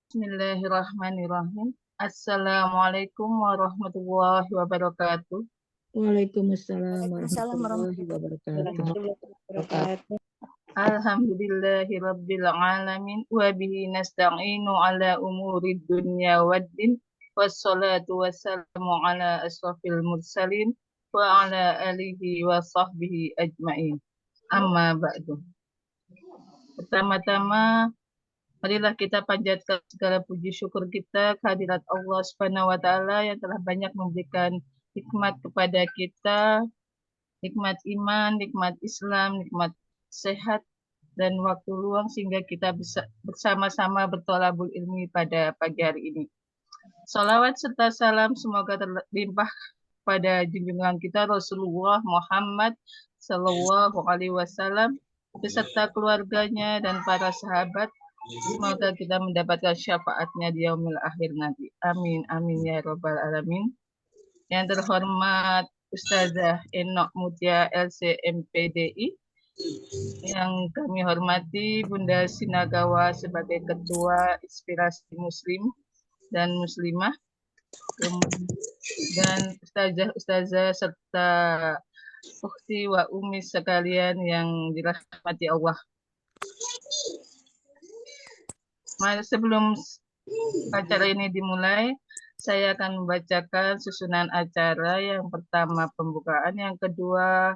Bismillahirrahmanirrahim. Assalamualaikum warahmatullahi wabarakatuh. Waalaikumsalam Waalaikumsalam warahmatullahi wabarakatuh. warahmatullahi wabarakatuh. Alhamdulillahirabbil alamin wa bihi nasta'inu ala umurid dunya waddin. Wassalatu wassalamu ala asrofil mursalin wa ala alihi wa sahbihi ajmain. Amma ba'du. Pertama-tama, marilah kita panjatkan segala puji syukur kita kehadirat Allah Subhanahu wa taala yang telah banyak memberikan nikmat kepada kita, nikmat iman, nikmat Islam, nikmat sehat dan waktu luang sehingga kita bisa bersama-sama bertolabul ilmi pada pagi hari ini. Salawat serta salam semoga terlimpah pada junjungan kita Rasulullah Muhammad Sallallahu Alaihi Wasallam beserta keluarganya dan para sahabat. Semoga kita mendapatkan syafaatnya di yaumil akhir nanti. Amin, amin ya robbal alamin. Yang terhormat Ustazah Enok Mutia LCMPDI, yang kami hormati Bunda Sinagawa sebagai Ketua Inspirasi Muslim dan Muslimah, dan Ustazah serta ukhti wa umi sekalian yang dirahmati Allah. Sebelum acara ini dimulai, saya akan membacakan susunan acara. Yang pertama pembukaan, yang kedua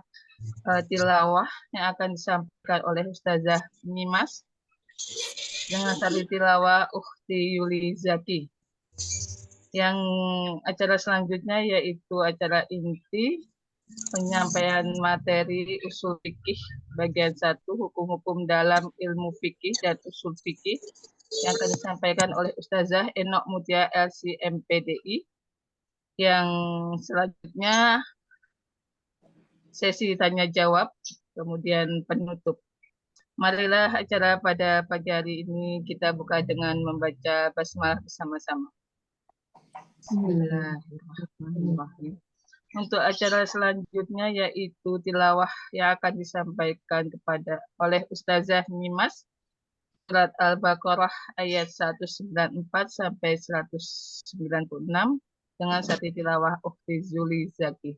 tilawah yang akan disampaikan oleh Ustazah Nimas dengan sari tilawah Ukhti Yuli Zaki. Yang acara selanjutnya yaitu acara inti, penyampaian materi usul fikih bagian 1, hukum-hukum dalam ilmu fikih dan usul fikih, yang akan disampaikan oleh Ustazah Enok Mutia LCMPDI. Yang selanjutnya sesi tanya jawab, kemudian penutup. Marilah acara pada pagi hari ini kita buka dengan membaca basmalah bersama-sama. Bismillahirrahmanirrahim. Untuk acara selanjutnya yaitu tilawah yang akan disampaikan oleh Ustazah Nimas, surat Al-Baqarah ayat 194 sampai 196 dengan satu tilawah Ukhti Yuli Zaki.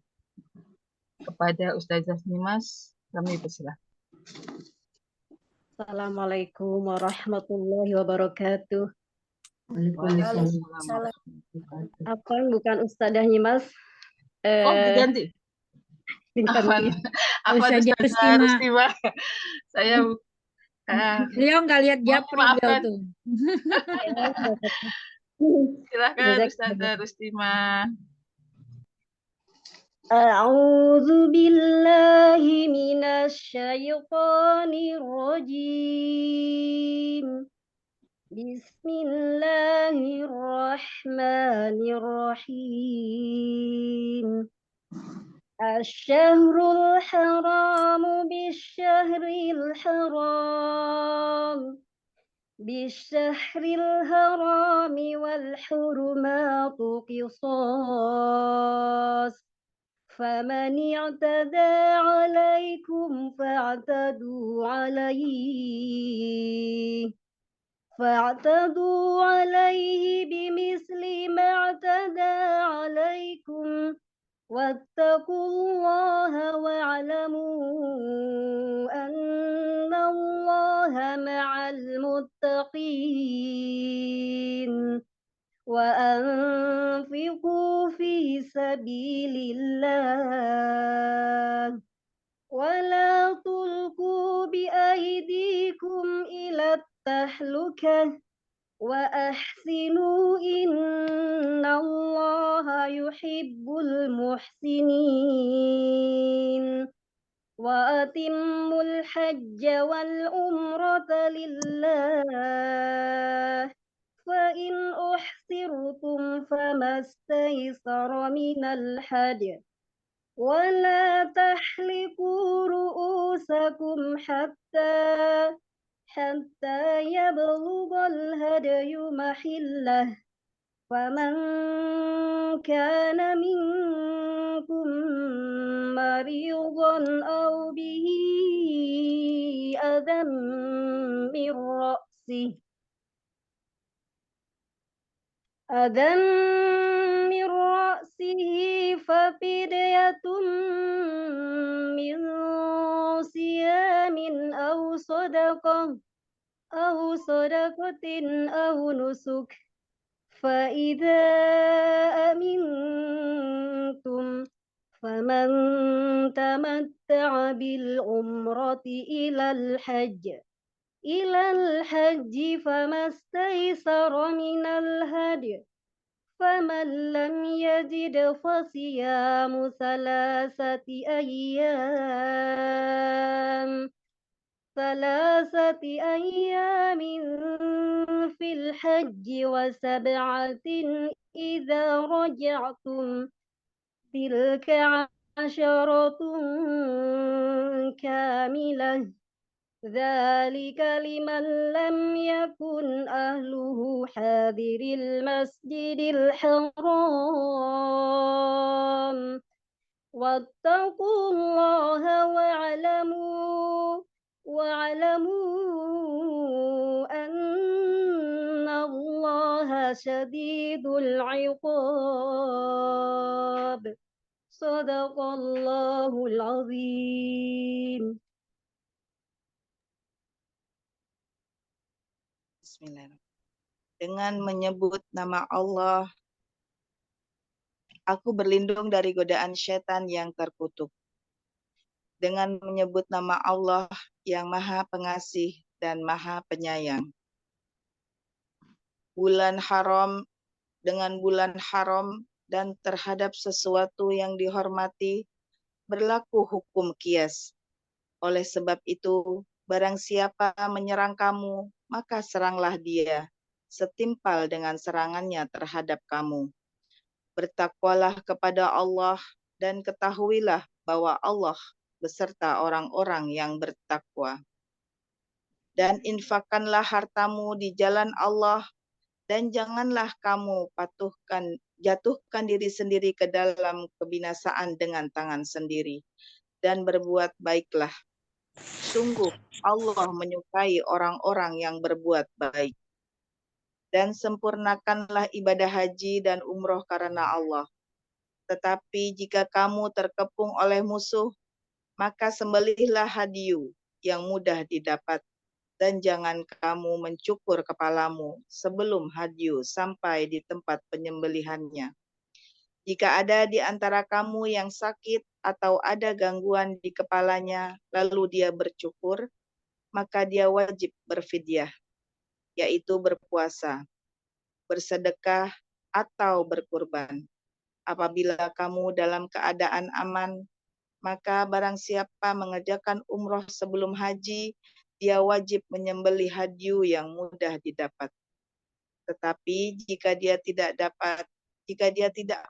Kepada Ustazah Nimas, kami persilahkan. Assalamualaikum warahmatullahi wabarakatuh. Waalaikumsalam. Apa bukan Ustazah Nyimas? Oh, diganti. Apa Ustazah Rustima? Saya Beliau nggak lihat japri beliau tuh. Silakan Ustazah Rustima. A'udzu billahi minasy syaithanir rajim. Bismillahirrahmanirrahim. Asy-syahrul haramu bisyahril haram. Bisyahril harami wal hurumatu qisas. فمن اعتدى عليكم فاعتدوا عليه بمثل ما اعتدى عليكم واتقوا الله واعلموا أن الله مع المتقين وأنفقوا في سبيل الله ولا تلقوا بأيديكم إلى التهلكة وأحسنوا إن الله يحب المحسنين وأتموا الحج والعمرة لله فإن أحصرتم فما استيسر من الهدي ولا تحلقوا رؤوسكم حتى يبلغ الهدي محله فمن كان منكم مريضا أو به أذى من رأسه أذى من رأسه ففدية من صيام أو صدقة أو نسك فإذا أمنتم فمن تمتع بالعمرة إلى الحج فما استيسر من الهدي فمن لم يجد فصيام ثلاثة أيام في الحج وسبعة إذا رجعتم تلك عشرة كاملة ذلك لمن لم يكن أهله حاضر المسجد الحرام واتقوا الله واعلموا أن الله شديد العقاب صدق الله العظيم. Bismillahirrahmanirrahim. Dengan menyebut nama Allah, aku berlindung dari godaan syaitan yang terkutuk. Dengan menyebut nama Allah yang Maha Pengasih dan Maha Penyayang. Dengan bulan haram dan terhadap sesuatu yang dihormati berlaku hukum qiyas. Oleh sebab itu, barang siapa menyerang kamu, maka seranglah dia, setimpal dengan serangannya terhadap kamu. Bertakwalah kepada Allah dan ketahuilah bahwa Allah beserta orang-orang yang bertakwa. Dan infakkanlah hartamu di jalan Allah, dan janganlah kamu jatuhkan diri sendiri ke dalam kebinasaan dengan tangan sendiri. Dan berbuat baiklah. Sungguh Allah menyukai orang-orang yang berbuat baik. Dan sempurnakanlah ibadah haji dan umroh karena Allah. Tetapi jika kamu terkepung oleh musuh, maka sembelihlah hadiyu yang mudah didapat. Dan jangan kamu mencukur kepalamu sebelum hadiyu sampai di tempat penyembelihannya. Jika ada di antara kamu yang sakit atau ada gangguan di kepalanya, lalu dia bercukur, maka dia wajib berfidyah, yaitu berpuasa, bersedekah, atau berkurban. Apabila kamu dalam keadaan aman, maka barang siapa mengerjakan umroh sebelum haji, dia wajib menyembelih hadiyu yang mudah didapat. Tetapi jika dia tidak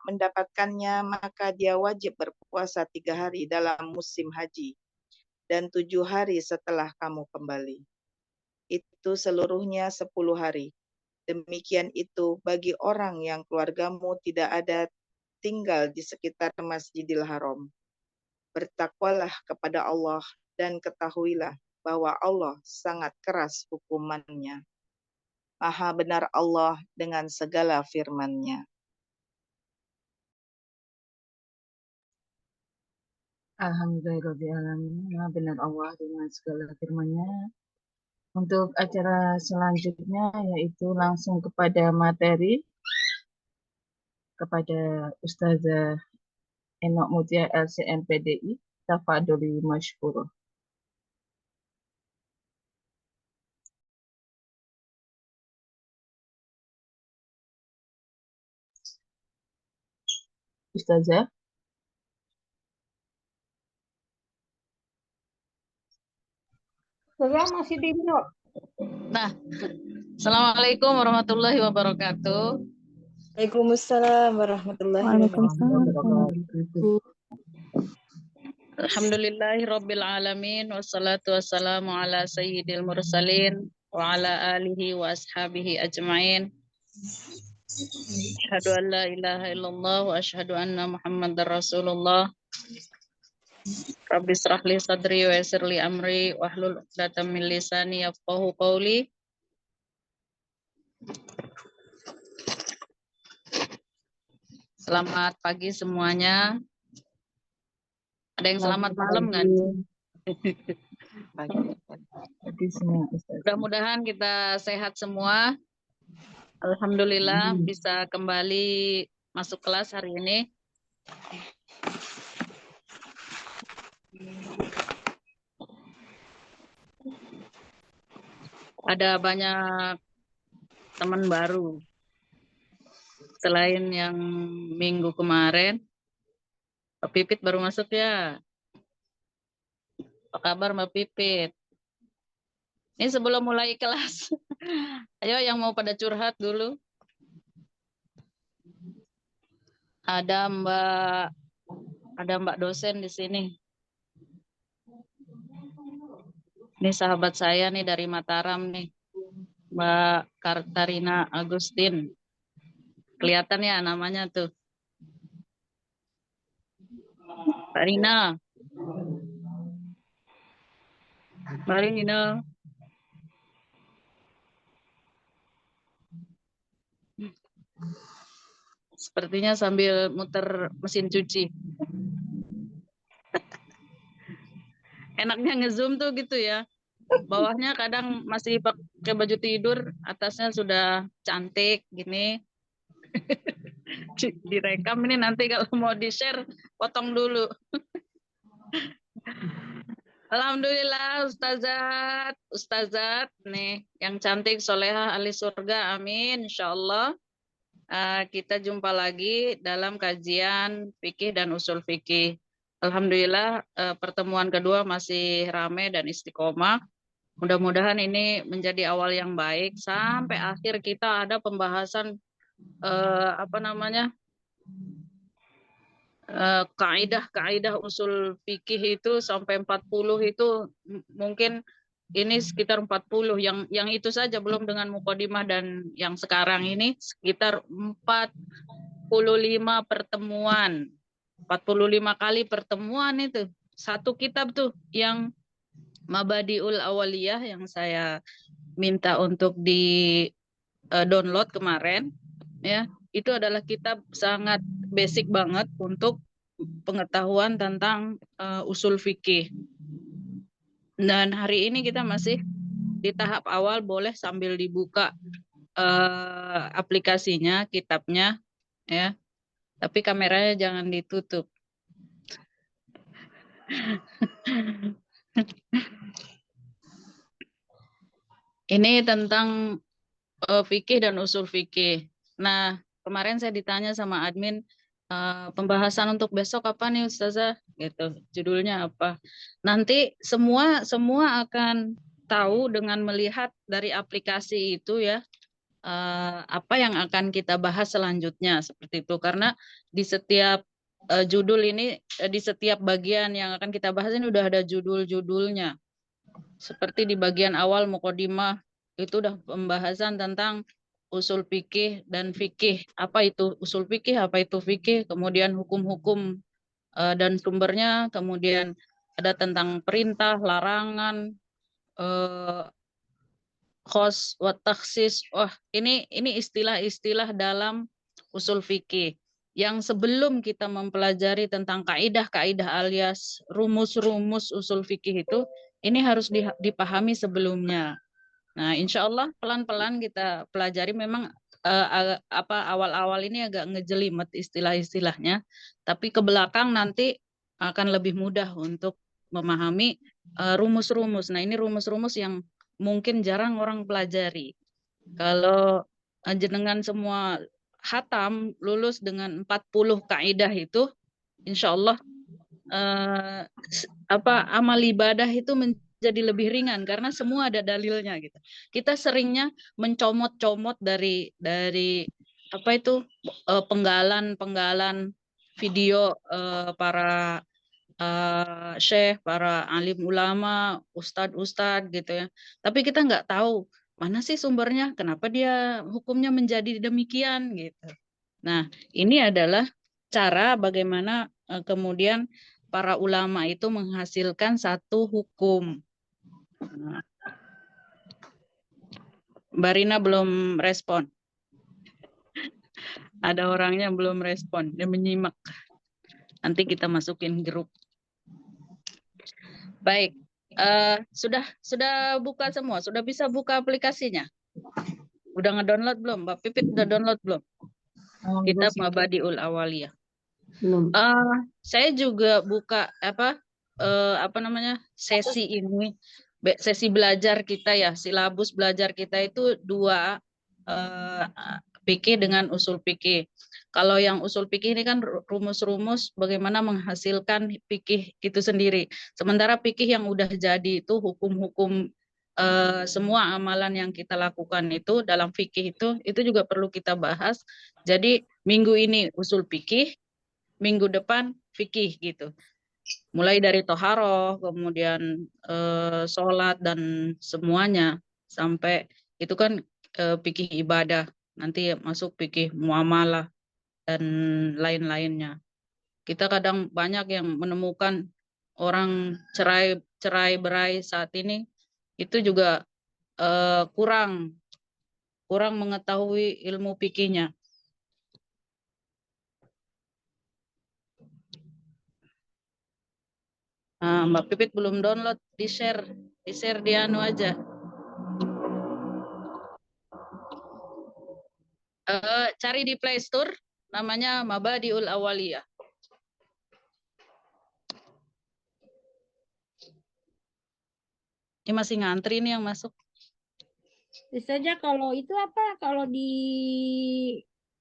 mendapatkannya, maka dia wajib berpuasa 3 hari dalam musim haji dan 7 hari setelah kamu kembali. Itu seluruhnya 10 hari. Demikian itu bagi orang yang keluargamu tidak ada tinggal di sekitar Masjidil Haram. Bertakwalah kepada Allah dan ketahuilah bahwa Allah sangat keras hukumannya. Maha benar Allah dengan segala firman-Nya. Alhamdulillahirrahmanirrahim. Maha benar Allah dengan segala firman-Nya. Untuk acara selanjutnya yaitu langsung kepada materi kepada Ustazah Enok Mutia LCM PDI. Tafadholi masykurah. Ustazah. Saya masih di mute. Nah, Assalamualaikum warahmatullahi wabarakatuh. Waalaikumsalam warahmatullahi wabarakatuh. Alhamdulillahirabbil alamin wassalatu wassalamu ala sayyidil mursalin wa ala alihi wa ashabihi ajmain. Asyhadu an la ilaha illallah wa asyhadu anna Muhammadar Rasulullah. Rabbi shrah li sadri wa yassir li amri wahlul 'uqdatam min lisani yafqahu qawli. Selamat pagi semuanya. Ada yang selamat malam kan? Pagi semua, Ustaz. Mudah-mudahan kita sehat semua. Alhamdulillah bisa kembali masuk kelas hari ini. Ada banyak teman baru. Selain yang minggu kemarin, Mbak Pipit baru masuk ya. Apa kabar Mbak Pipit? Ini sebelum mulai kelas, ayo yang mau pada curhat dulu. Ada Mbak dosen di sini. Ini sahabat saya nih dari Mataram nih, Mbak Kartarina Agustin. Kelihatan ya namanya tuh. Mbak Rina. Mbak Rina. Sepertinya sambil muter mesin cuci. Enaknya nge-zoom tuh gitu ya. Bawahnya kadang masih pakai baju tidur, atasnya sudah cantik gini. Direkam ini nanti kalau mau di-share, potong dulu. Alhamdulillah Ustazat nih yang cantik soleha ahli surga, amin insyaallah. Kita jumpa lagi dalam kajian fikih dan usul fikih. Alhamdulillah pertemuan kedua masih ramai dan istiqomah. Mudah-mudahan ini menjadi awal yang baik sampai akhir kita ada pembahasan kaidah-kaidah usul fikih itu sampai 40 itu mungkin ini sekitar 40 yang itu saja belum dengan mukadimah dan yang sekarang ini sekitar 45 pertemuan. 45 kali pertemuan itu. Satu kitab tuh yang Mabadiul Awaliyah yang saya minta untuk di download kemarin ya. Itu adalah kitab sangat basic banget untuk pengetahuan tentang usul fikih. Dan hari ini kita masih di tahap awal, boleh sambil dibuka aplikasinya, kitabnya ya. Tapi kameranya jangan ditutup. Ini tentang fikih dan usul fikih. Nah, kemarin saya ditanya sama admin, pembahasan untuk besok apa nih Ustazah? Gitu. Judulnya apa? Nanti semua akan tahu dengan melihat dari aplikasi itu ya, apa yang akan kita bahas selanjutnya seperti itu. Karena di setiap judul ini, di setiap bagian yang akan kita bahas ini udah ada judul-judulnya. Seperti di bagian awal mukadimah itu udah pembahasan tentang usul fikih dan fikih. Apa itu usul fikih, apa itu fikih, kemudian hukum-hukum dan sumbernya, kemudian ada tentang perintah, larangan, khos, wa takhsis. Wah, ini istilah-istilah dalam usul fikih. Yang sebelum kita mempelajari tentang kaidah-kaidah alias rumus-rumus usul fikih itu, ini harus dipahami sebelumnya. Nah, insya Allah pelan-pelan kita pelajari. Memang awal-awal ini agak ngejelimet istilah-istilahnya, tapi ke belakang nanti akan lebih mudah untuk memahami rumus-rumus. Nah, ini rumus-rumus yang mungkin jarang orang pelajari. Kalau jenengan semua hatam lulus dengan 40 kaidah itu, insya Allah amal ibadah itu menjadi lebih ringan karena semua ada dalilnya gitu. Kita seringnya mencomot-comot dari apa itu penggalan video para syekh, para alim ulama, ustadz gitu ya. Tapi kita nggak tahu mana sih sumbernya, kenapa dia hukumnya menjadi demikian gitu. Nah, ini adalah cara bagaimana kemudian para ulama itu menghasilkan satu hukum. Nah, Mbak Rina belum respon. Ada orangnya yang belum respon, dia menyimak. Nanti kita masukin grup. Baik, sudah buka semua, sudah bisa buka aplikasinya. Udah ngedownload belum? Mbak Pipit udah download belum? Kitab Mabadiul Awaliyah. Belum. Saya juga buka sesi ini, sesi belajar kita ya, silabus belajar kita itu 2 fikih dengan usul fikih. Kalau yang usul fikih ini kan rumus-rumus bagaimana menghasilkan fikih itu sendiri. Sementara fikih yang udah jadi itu hukum-hukum semua amalan yang kita lakukan itu dalam fikih itu juga perlu kita bahas. Jadi minggu ini usul fikih, minggu depan fikih gitu. Mulai dari toharoh, kemudian sholat dan semuanya sampai itu kan fikih ibadah. Nanti masuk fikih muamalah dan lain-lainnya. Kita kadang banyak yang menemukan orang cerai berai saat ini itu juga kurang mengetahui ilmu fikihnya. Nah, Mbak Pipit belum download, di-share di anu aja. Cari di Play Store, namanya Mabadiul Awaliyah. Ini masih ngantri nih yang masuk. Ustazah kalau itu apa? Kalau di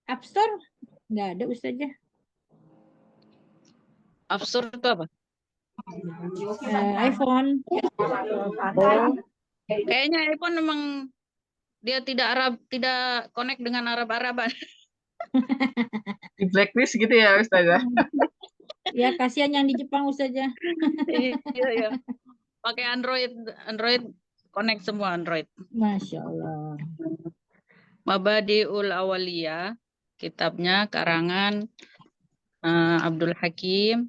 App Store nggak ada Ustazah. App Store itu apa? iPhone. Kayaknya iPhone memang dia tidak connect dengan Arab-Araban. Di blacklist gitu ya Ustazah. Ya kasihan yang di Jepang Ustazah. Iya. Pakai Android connect semua Android. Masya Allah. Mabadiul Awaliyah, kitabnya karangan Abdul Hakim.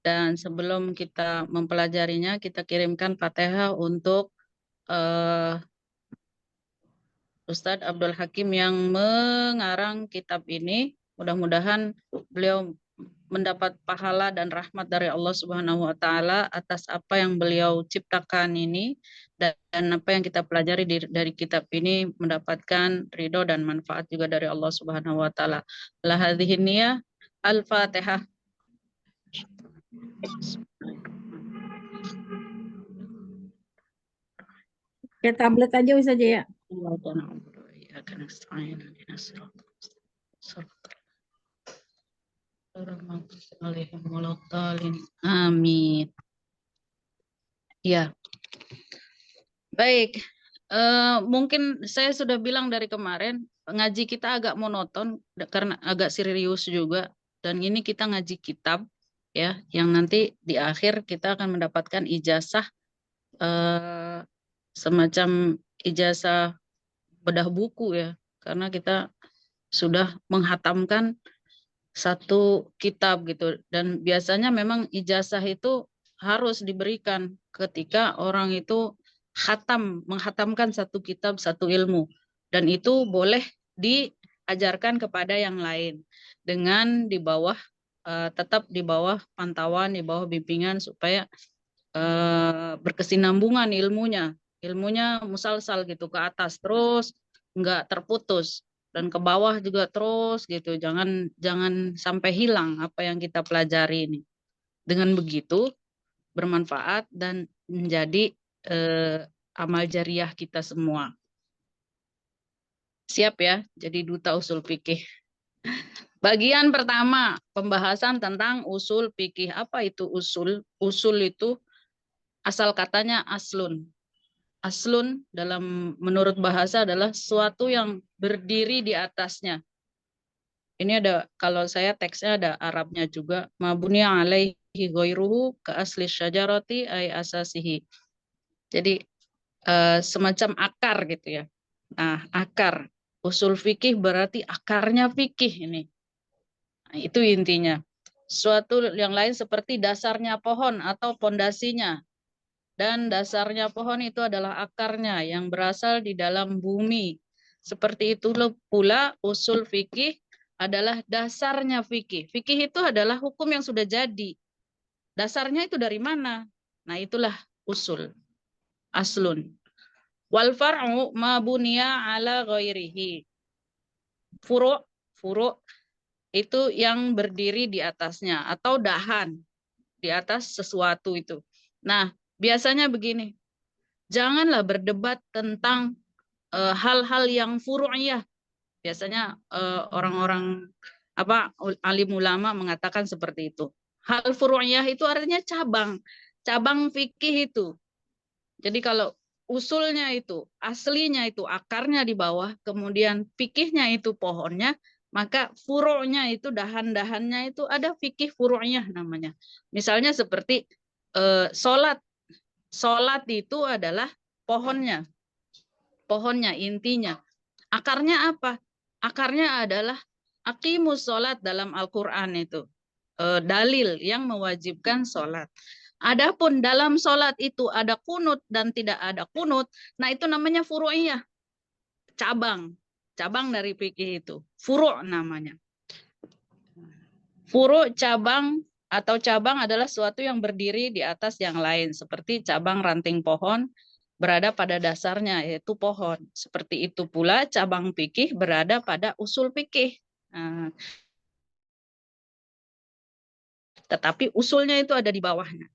Dan sebelum kita mempelajarinya, kita kirimkan Fatihah untuk Ustadz Abdul Hakim yang mengarang kitab ini. Mudah-mudahan beliau mendapat pahala dan rahmat dari Allah Subhanahu wa taala atas apa yang beliau ciptakan ini, dan apa yang kita pelajari dari kitab ini mendapatkan ridho dan manfaat juga dari Allah Subhanahu wa taala. La hadhihi niyah Al-Fatihah. Ke tablet aja Ustazah ya. Amin. Ya. Baik. Mungkin saya sudah bilang dari kemarin, ngaji kita agak monoton karena agak serius juga, dan ini kita ngaji kitab ya, yang nanti di akhir kita akan mendapatkan ijazah semacam ijazah bedah buku ya, karena kita sudah menghatamkan satu kitab gitu. Dan biasanya memang ijazah itu harus diberikan ketika orang itu menghatamkan satu kitab, satu ilmu, dan itu boleh diajarkan kepada yang lain dengan tetap di bawah pantauan, di bawah bimbingan supaya berkesinambungan ilmunya musalsal gitu, ke atas terus, nggak terputus, dan ke bawah juga terus gitu. Jangan sampai hilang apa yang kita pelajari ini. Dengan begitu bermanfaat dan menjadi amal jariah kita semua. Siap ya, jadi duta usul fikih. Bagian pertama, pembahasan tentang usul fikih. Apa itu usul? Usul itu asal katanya aslun. Aslun menurut bahasa adalah sesuatu yang berdiri di atasnya. Ini ada, kalau saya teksnya ada Arabnya juga. Mabuniya alaihi ghairuhu ka asli syajarati ay asasihi. Jadi semacam akar gitu ya. Nah, akar. Usul fikih berarti akarnya fikih ini. Nah, itu intinya. Suatu yang lain seperti dasarnya pohon atau pondasinya. Dan dasarnya pohon itu adalah akarnya yang berasal di dalam bumi. Seperti itu pula usul fikih adalah dasarnya fikih. Fikih itu adalah hukum yang sudah jadi. Dasarnya itu dari mana? Nah, itulah usul. Aslun. Wal far'u ma buniya ala ghairihi. Furu' itu yang berdiri di atasnya atau dahan di atas sesuatu itu. Nah, biasanya begini. Janganlah berdebat tentang hal-hal yang furu'iyah. Biasanya orang-orang alim ulama mengatakan seperti itu. Hal furu'iyah itu artinya cabang, cabang fikih itu. Jadi kalau usulnya itu, aslinya itu akarnya di bawah, kemudian fikihnya itu pohonnya, maka furu'nya itu dahan-dahannya itu ada fikih furu'iyah namanya. Misalnya seperti sholat. Sholat itu adalah pohonnya. Pohonnya, intinya. Akarnya apa? Akarnya adalah aqimus sholat dalam Al-Quran itu. Dalil yang mewajibkan sholat. Adapun dalam sholat itu ada kunut dan tidak ada kunut, nah itu namanya furu'iyah. Cabang. Cabang dari fikih itu. Furu' namanya. Furu' cabang atau cabang adalah suatu yang berdiri di atas yang lain. Seperti cabang ranting pohon berada pada dasarnya, yaitu pohon. Seperti itu pula cabang fikih berada pada usul fikih. Nah, tetapi usulnya itu ada di bawahnya.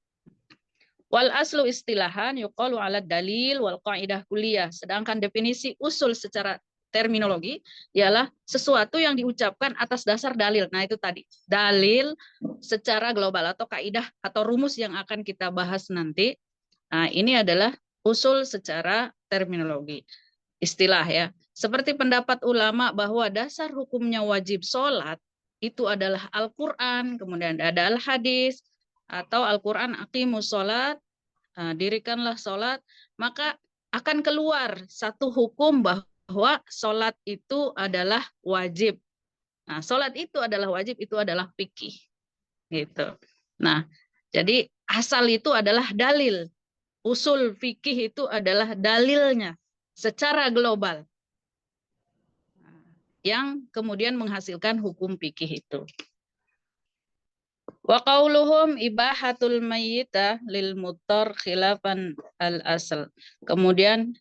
Wal aslu istilahan yuqalu ala dalil wal qaidah kuliah. Sedangkan definisi usul secara terminologi ialah sesuatu yang diucapkan atas dasar dalil. Nah, itu tadi. Dalil secara global atau kaidah atau rumus yang akan kita bahas nanti. Nah, ini adalah usul secara terminologi. Istilah ya. Seperti pendapat ulama bahwa dasar hukumnya wajib sholat itu adalah Al-Quran, kemudian ada Al-Hadis, atau Al-Quran aqimus sholat, dirikanlah sholat, maka akan keluar satu hukum bahwa sholat itu adalah wajib. Nah, sholat itu adalah wajib, itu adalah fikih. Gitu. Nah, jadi asal itu adalah dalil. Usul fikih itu adalah dalilnya secara global. Yang kemudian menghasilkan hukum fikih itu. Wa qauluhum ibahatul mayyita lil muttar khilafan al asal. Kemudian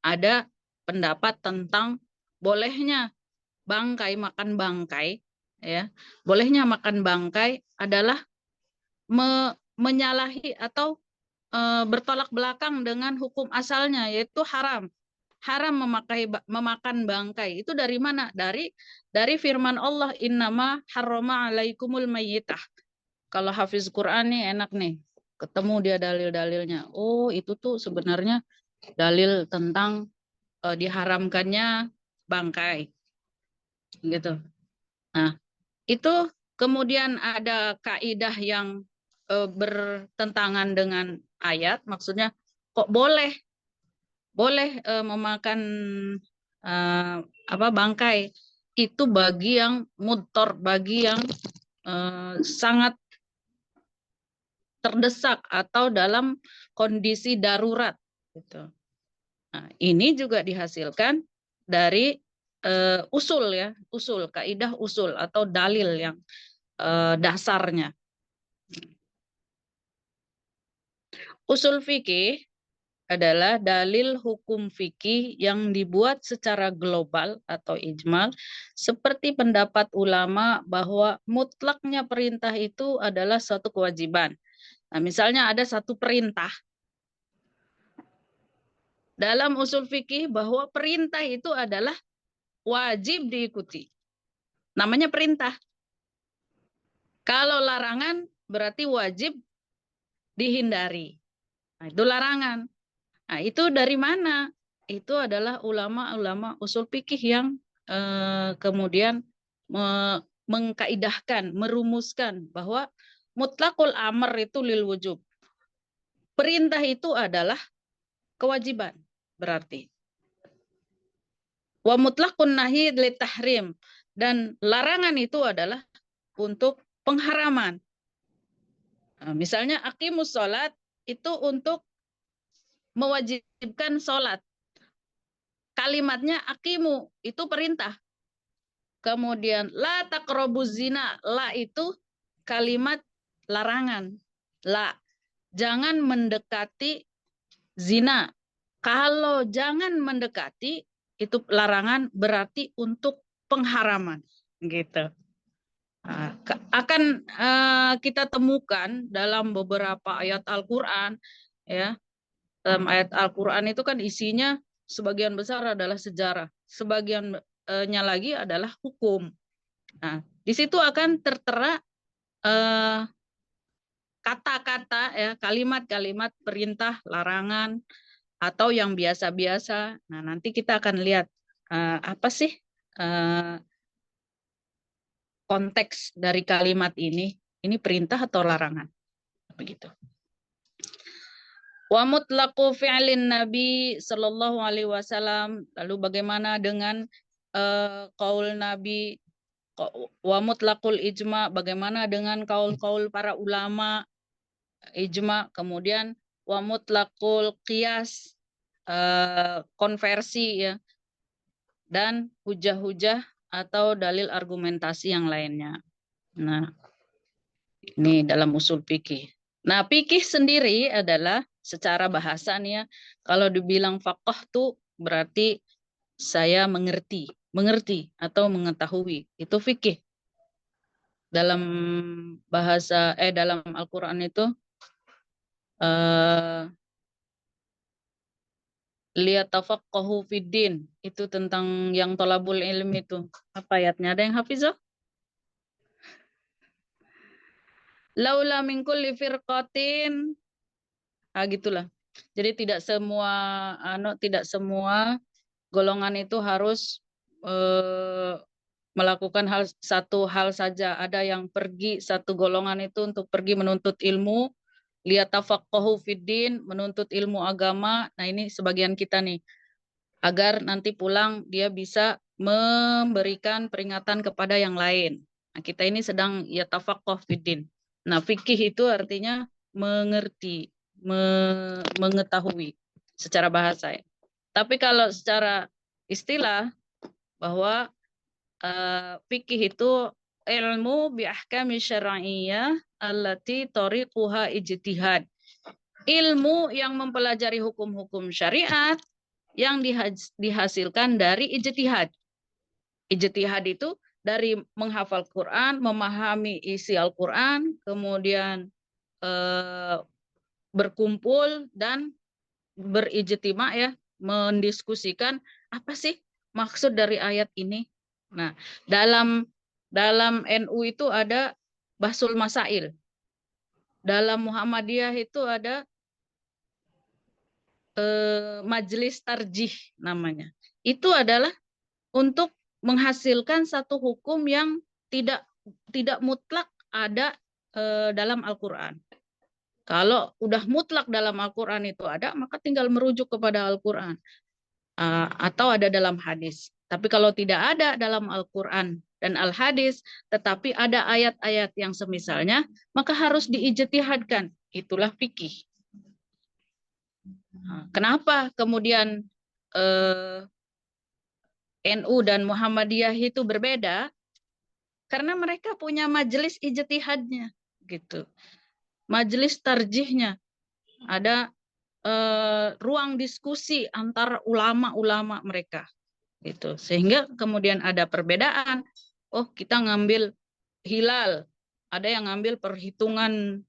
ada pendapat tentang bolehnya bangkai makan bangkai ya. Bolehnya makan bangkai adalah menyalahi atau bertolak belakang dengan hukum asalnya, yaitu haram. Haram memakan bangkai. Itu dari mana? Dari firman Allah, innama harrama alaikumul mayyitah. Kalau hafiz Quran nih enak nih. Ketemu dia dalil-dalilnya. Oh, itu tuh sebenarnya dalil tentang diharamkannya bangkai. Gitu. Nah, itu kemudian ada kaidah yang bertentangan dengan ayat, maksudnya kok boleh memakan bangkai itu bagi yang muttor, bagi yang sangat terdesak atau dalam kondisi darurat gitu. Nah, ini juga dihasilkan dari usul ya, usul, kaidah usul atau dalil yang dasarnya. Usul fikih adalah dalil hukum fikih yang dibuat secara global atau ijmal, seperti pendapat ulama bahwa mutlaknya perintah itu adalah suatu kewajiban. Nah, misalnya ada satu perintah dalam usul fikih bahwa perintah itu adalah wajib diikuti. Namanya perintah. Kalau larangan berarti wajib dihindari. Nah, itu larangan. Nah, itu dari mana? Itu adalah ulama-ulama usul fikih yang kemudian mengkaidahkan, merumuskan bahwa mutlaqul amr itu lil wujub. Perintah itu adalah kewajiban, berarti. Wa mutlaqun nahi li tahrim, dan larangan itu adalah untuk pengharaman. Nah, misalnya aqimus sholat itu untuk mewajibkan sholat. Kalimatnya aqimu itu perintah. Kemudian la taqrabuz zina, la itu kalimat larangan. La, jangan mendekati zina. Kalau jangan mendekati itu larangan berarti untuk pengharaman gitu. Akan kita temukan dalam beberapa ayat Al-Qur'an ya. Dalam ayat Al-Qur'an itu kan isinya sebagian besar adalah sejarah, sebagiannya lagi adalah hukum. Nah, di situ akan tertera kata-kata ya, kalimat-kalimat perintah, larangan, atau yang biasa-biasa. Nah, nanti kita akan lihat apa sih konteks dari kalimat ini. Ini perintah atau larangan. Begitu. Wa mutlaqu fi'lin Nabi sallallahu alaihi wasallam. Lalu bagaimana dengan qaul Nabi, wa mutlaqul ijma, bagaimana dengan kaul-kaul para ulama ijma, kemudian wa mutlaqul qiyas, konversi ya, dan hujah-hujah atau dalil argumentasi yang lainnya. Nah, ini dalam usul fikih. Nah, fikih sendiri adalah secara bahasa nih ya, kalau dibilang faqih tuh berarti saya mengerti atau mengetahui. Itu fikih. Dalam bahasa dalam Al-Qur'an itu liyatafaqahu fiddin, itu tentang yang thalabul ilm itu. Apa ayatnya? Ada yang hafizah? Laula min kulli firqatin, gitulah. Jadi tidak semua golongan itu harus melakukan satu hal saja. Ada yang pergi satu golongan itu untuk pergi menuntut ilmu, liyatafaqahu fiddin, menuntut ilmu agama. Nah, ini sebagian kita nih, agar nanti pulang dia bisa memberikan peringatan kepada yang lain. Nah, kita ini sedang yatafaqah fiddin. Nah, fikih itu artinya mengerti, mengetahui secara bahasa. Tapi kalau secara istilah, bahwa fikih itu ilmu bi ahkami syar'iyyah allati tariquha ijtihad. Ilmu yang mempelajari hukum-hukum syariat yang dihasilkan dari ijtihad. Ijtihad itu dari menghafal Quran, memahami isi Al-Quran, kemudian berkumpul dan berijtima ya, mendiskusikan apa sih maksud dari ayat ini. Nah, dalam NU itu ada Bahsul Masail. Dalam Muhammadiyah itu ada Majelis Tarjih namanya. Itu adalah untuk menghasilkan satu hukum yang tidak mutlak ada dalam Al-Qur'an. Kalau udah mutlak dalam Al-Qur'an itu ada, maka tinggal merujuk kepada Al-Qur'an atau ada dalam hadis. Tapi kalau tidak ada dalam Al-Qur'an dan Al-Hadis, tetapi ada ayat-ayat yang semisalnya, maka harus diijtihadkan. Itulah fikih. Kenapa kemudian NU dan Muhammadiyah itu berbeda? Karena mereka punya majelis ijtihadnya, gitu. Majelis tarjihnya, ada ruang diskusi antar ulama-ulama mereka, gitu. Sehingga kemudian ada perbedaan. Oh, kita ngambil hilal, ada yang ngambil perhitungan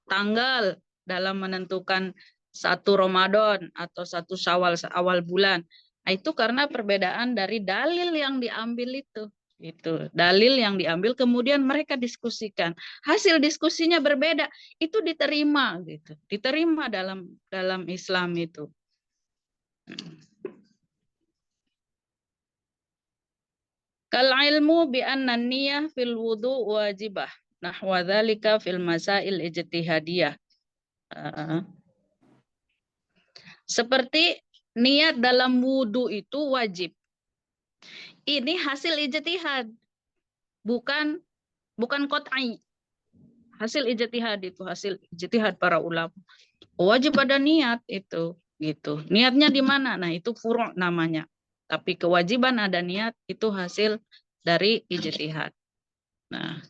tanggal dalam menentukan 1 Ramadan atau 1 Syawal awal bulan. Nah, itu karena perbedaan dari dalil yang diambil itu. Itu dalil yang diambil kemudian mereka diskusikan. Hasil diskusinya berbeda, itu diterima gitu. Diterima dalam Islam itu. Kal ilmu bi anna niyah fil wudu wajibah. Nahwa dzalika fil masail ijtihadiyah. Seperti niat dalam wudu itu wajib. Ini hasil ijtihad, bukan qat'i. Hasil ijtihad itu hasil ijtihad para ulama. Wajib ada niat itu, gitu. Niatnya di mana? Nah, itu furu' namanya. Tapi kewajiban ada niat itu hasil dari ijtihad. Nah,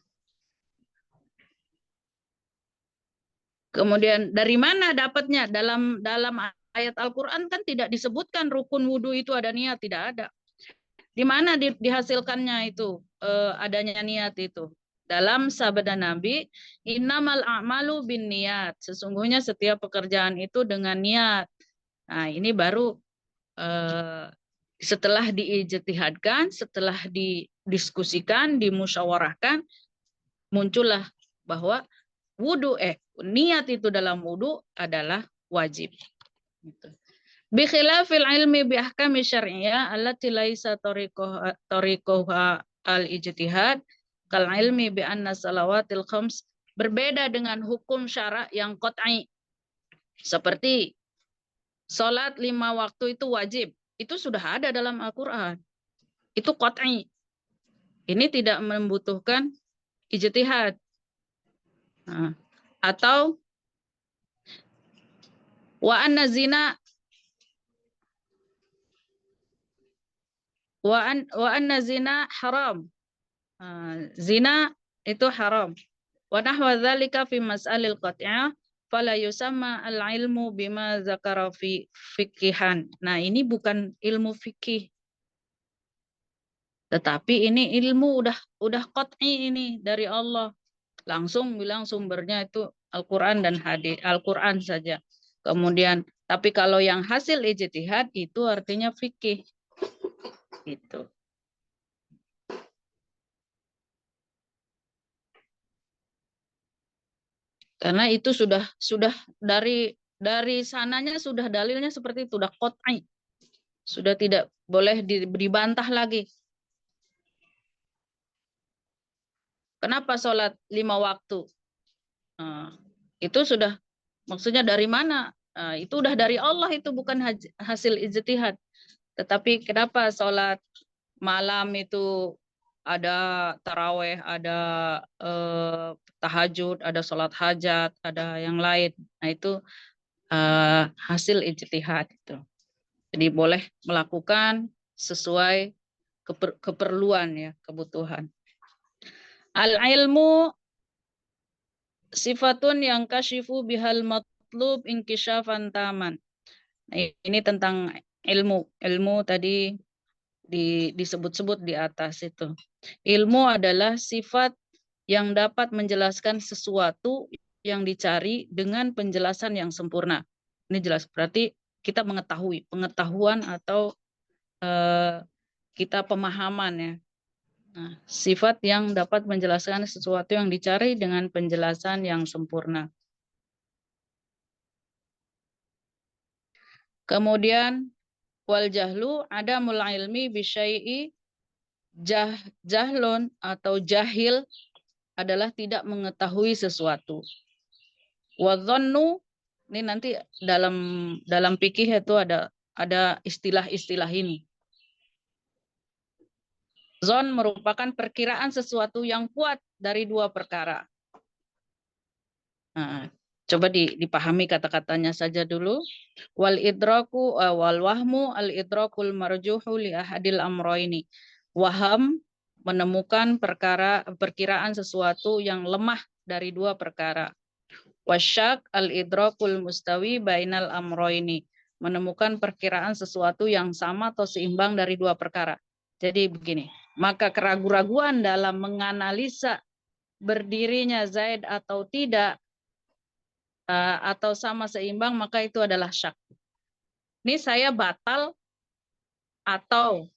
kemudian dari mana dapatnya? Dalam ayat Al-Quran kan tidak disebutkan rukun wudhu itu ada niat, tidak ada. Di mana dihasilkannya itu adanya niat itu? Dalam sabda Nabi, innamal a'malu bin niat. Sesungguhnya setiap pekerjaan itu dengan niat. Nah, ini baru setelah diijtihadkan, setelah didiskusikan, dimusyawarahkan, muncullah bahwa niat itu dalam wudhu adalah wajib. Bi khilafil ilmi bi ahkami syar'iyyah allati laisa tariquha al-ijtihad kal ilmi bi anna salawatil khams, berbeda dengan hukum syara yang qat'i. Seperti salat 5 waktu itu wajib, itu sudah ada dalam Al-Qur'an. Itu qat'i. Ini tidak membutuhkan ijtihad. Nah, atau wa anna zina haram. Zina itu haram. Wa nahwa dzalika fi mas'alil qat'iyah fala yusamma al-ilmu bima zakara fi fiqhan. Nah, ini bukan ilmu fikih. Tetapi ini ilmu udah qat'i ini dari Allah. Langsung bilang sumbernya itu Al-Qur'an dan hadis, Al-Qur'an saja. Kemudian tapi kalau yang hasil ijtihad itu artinya fikih. Gitu. Karena itu sudah dari sananya sudah dalilnya seperti itu, sudah qat'i. Sudah tidak boleh dibantah lagi. Kenapa sholat 5 waktu? Itu sudah, maksudnya dari mana? Itu udah dari Allah, itu bukan hasil ijtihad. Tetapi kenapa sholat malam itu ada taraweh, ada tahajud, ada sholat hajat, ada yang lain. Nah, itu hasil ijtihad itu. Jadi boleh melakukan sesuai keperluan ya, kebutuhan. Al-ilmu sifatun yang kasyifu bihal matlub inkishafan taman. Nah, ini tentang ilmu. Ilmu tadi disebut-sebut di atas itu. Ilmu adalah sifat yang dapat menjelaskan sesuatu yang dicari dengan penjelasan yang sempurna. Ini jelas, berarti kita mengetahui, pengetahuan atau kita pemahaman ya. Nah, sifat yang dapat menjelaskan sesuatu yang dicari dengan penjelasan yang sempurna. Kemudian wal jahlu adamul ilmi bisyai'i, jahlun atau jahil adalah tidak mengetahui sesuatu. Wa dhannu, ini nanti dalam fikih itu ada istilah-istilah ini. Zon merupakan perkiraan sesuatu yang kuat dari 2 perkara. Nah, coba dipahami kata-katanya saja dulu. Wal idraku wal wahmu al idrakul marjuhu li ahadil amroini. Waham menemukan perkiraan sesuatu yang lemah dari 2 perkara. Wasyak al idrakul mustawi bainal amroini. Menemukan perkiraan sesuatu yang sama atau seimbang dari 2 perkara. Jadi begini, maka keraguan-raguan dalam menganalisa berdirinya Zaid atau tidak, atau sama seimbang, maka itu adalah syak. Ini saya batal atau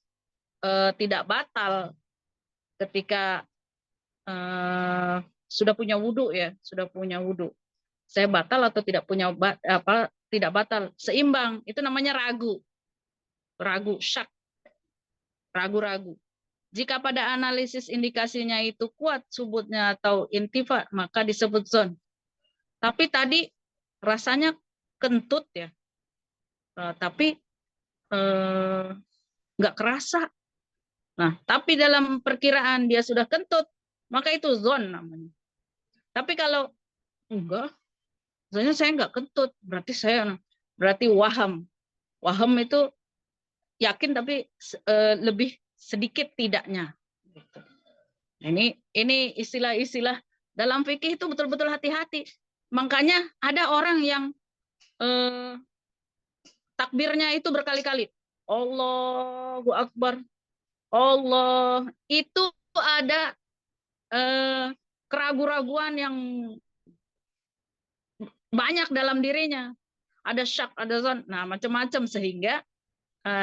tidak batal ketika sudah punya wudhu ya, sudah punya wudhu. Saya batal atau tidak punya tidak batal, seimbang, itu namanya ragu, syak, ragu-ragu. Jika pada analisis indikasinya itu kuat subutnya atau intifa, maka disebut zon. Tapi tadi rasanya kentut ya, tapi nggak kerasa. Nah, tapi dalam perkiraan dia sudah kentut, maka itu zon namanya. Tapi kalau enggak, soalnya saya nggak kentut, berarti waham. Waham itu yakin tapi lebih sedikit tidaknya. Ini istilah-istilah dalam fikih itu betul-betul hati-hati. Makanya ada orang yang takbirnya itu berkali-kali. Allahu Akbar. Allah. Itu ada keraguan-raguan yang banyak dalam dirinya. Ada syak, ada zon, nah macam-macam sehingga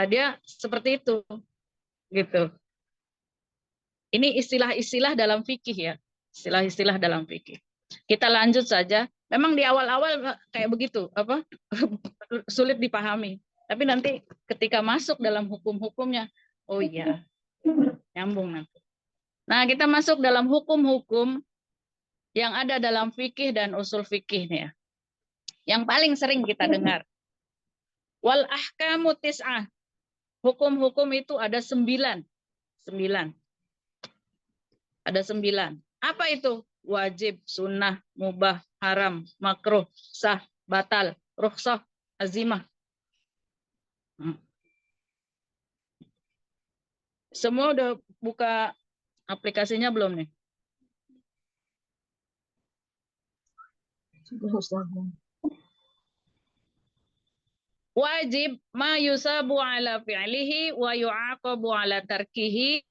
dia seperti itu, gitu. Ini istilah-istilah dalam fikih ya, istilah-istilah dalam fikih. Kita lanjut saja. Memang di awal-awal kayak begitu, apa sulit dipahami. Tapi nanti ketika masuk dalam hukum-hukumnya, oh iya, nyambung nanti. Nah, kita masuk dalam hukum-hukum yang ada dalam fikih dan usul fikih nih ya. Yang paling sering kita dengar. Wal ahkamu tis'ah. Hukum-hukum itu ada 9. 9. Ada 9. Apa itu? Wajib, sunnah, mubah, haram, makruh, sah, batal, rukhsah, azimah. Semua udah buka aplikasinya belum nih? Sudah, Ustaz. Wajib ma yusabu ala fi'lihi wa yu'aqabu ala tarkihi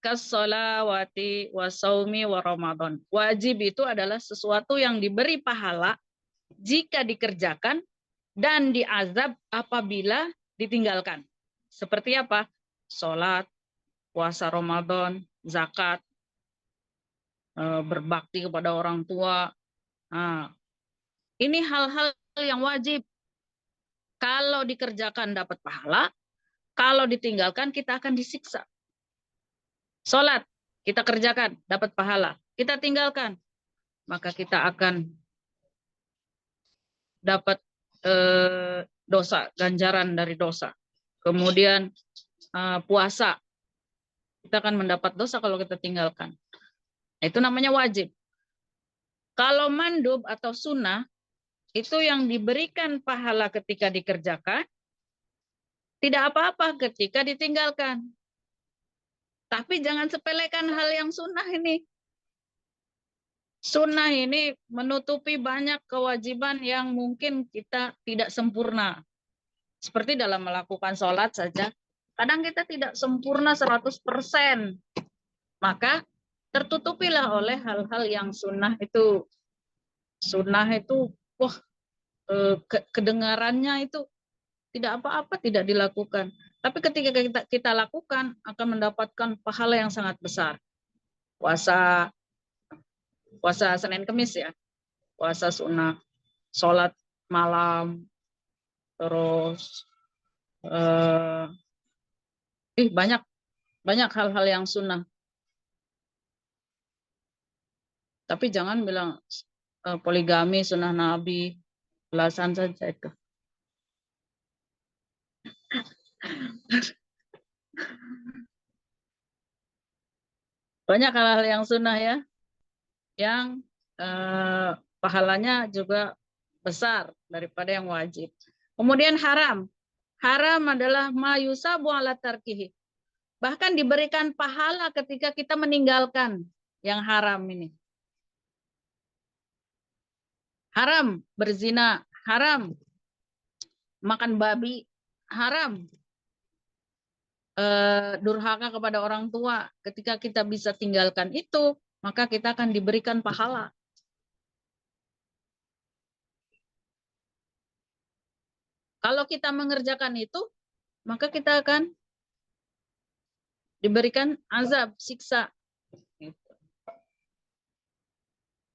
kas-sholawati wa saumi wa ramadan. Wajib itu adalah sesuatu yang diberi pahala jika dikerjakan dan diazab apabila ditinggalkan. Seperti apa? Sholat, puasa Ramadan, zakat, berbakti kepada orang tua. Nah, ini hal-hal yang wajib. Kalau dikerjakan dapat pahala, kalau ditinggalkan kita akan disiksa. Sholat, kita kerjakan dapat pahala. Kita tinggalkan, maka kita akan dapat dosa, ganjaran dari dosa. Kemudian puasa, kita akan mendapat dosa kalau kita tinggalkan. Itu namanya wajib. Kalau mandub atau sunnah, itu yang diberikan pahala ketika dikerjakan, tidak apa-apa ketika ditinggalkan. Tapi jangan sepelekan hal yang sunnah ini. Sunnah ini menutupi banyak kewajiban yang mungkin kita tidak sempurna. Seperti dalam melakukan sholat saja. Kadang kita tidak sempurna 100%. Maka tertutupilah oleh hal-hal yang sunnah itu. Sunnah itu, wah, kedengarannya itu tidak apa-apa, tidak dilakukan. Tapi ketika kita lakukan, akan mendapatkan pahala yang sangat besar. Puasa Senin Kemis ya, puasa sunnah, sholat malam, terus banyak hal-hal yang sunnah. Tapi jangan bilang poligami sunnah Nabi, belasan saja itu. Banyak hal-hal yang sunnah ya, yang pahalanya juga besar daripada yang wajib. Kemudian haram. Haram adalah ma yusabu ala tarkihi. Bahkan diberikan pahala ketika kita meninggalkan yang haram ini. Haram berzina, haram makan babi, haram durhaka kepada orang tua. Ketika kita bisa tinggalkan itu, maka kita akan diberikan pahala. Kalau kita mengerjakan itu, maka kita akan diberikan azab, siksa.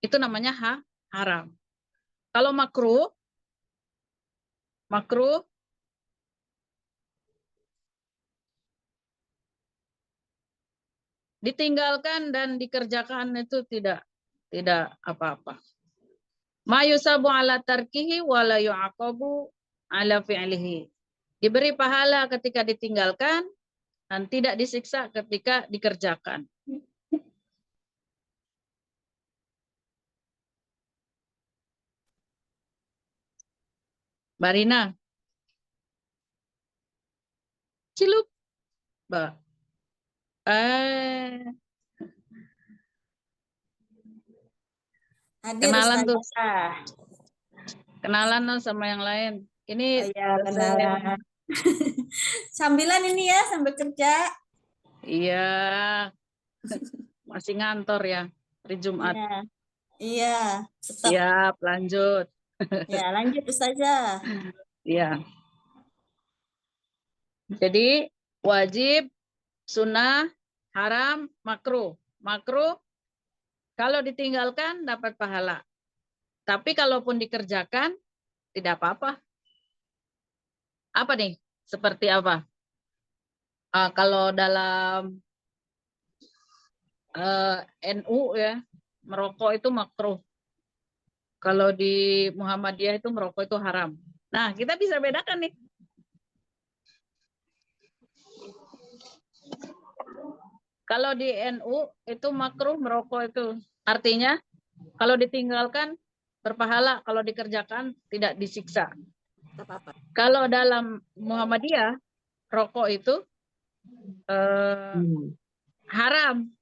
Itu namanya haram. Kalau makruh ditinggalkan dan dikerjakan itu tidak apa-apa. Ma yusabu ala tarkihi wa la yu'aqabu ala fi'lihi. Diberi pahala ketika ditinggalkan dan tidak disiksa ketika dikerjakan. Barina. Cilup. Mbak. Hadir Kenalan tuh, Ustazah. kenalan dong sama yang lain. Oh Ini ya, selesai. kenalan. Sambilan ini ya, sambil kerja. Iya, masih ngantor ya hari Jumat. Iya. Iya, tetap. Siap, lanjut. Ya, lanjut Ustazah. Iya. Jadi wajib, sunnah, haram, makruh. Makruh kalau ditinggalkan dapat pahala. Tapi kalaupun dikerjakan tidak apa-apa. Apa nih? Seperti apa? Kalau dalam NU ya, merokok itu makruh. Kalau di Muhammadiyah itu merokok itu haram. Nah, kita bisa bedakan nih. Kalau di NU itu makruh merokok itu. Artinya kalau ditinggalkan berpahala, kalau dikerjakan tidak disiksa. Kalau dalam Muhammadiyah rokok itu haram.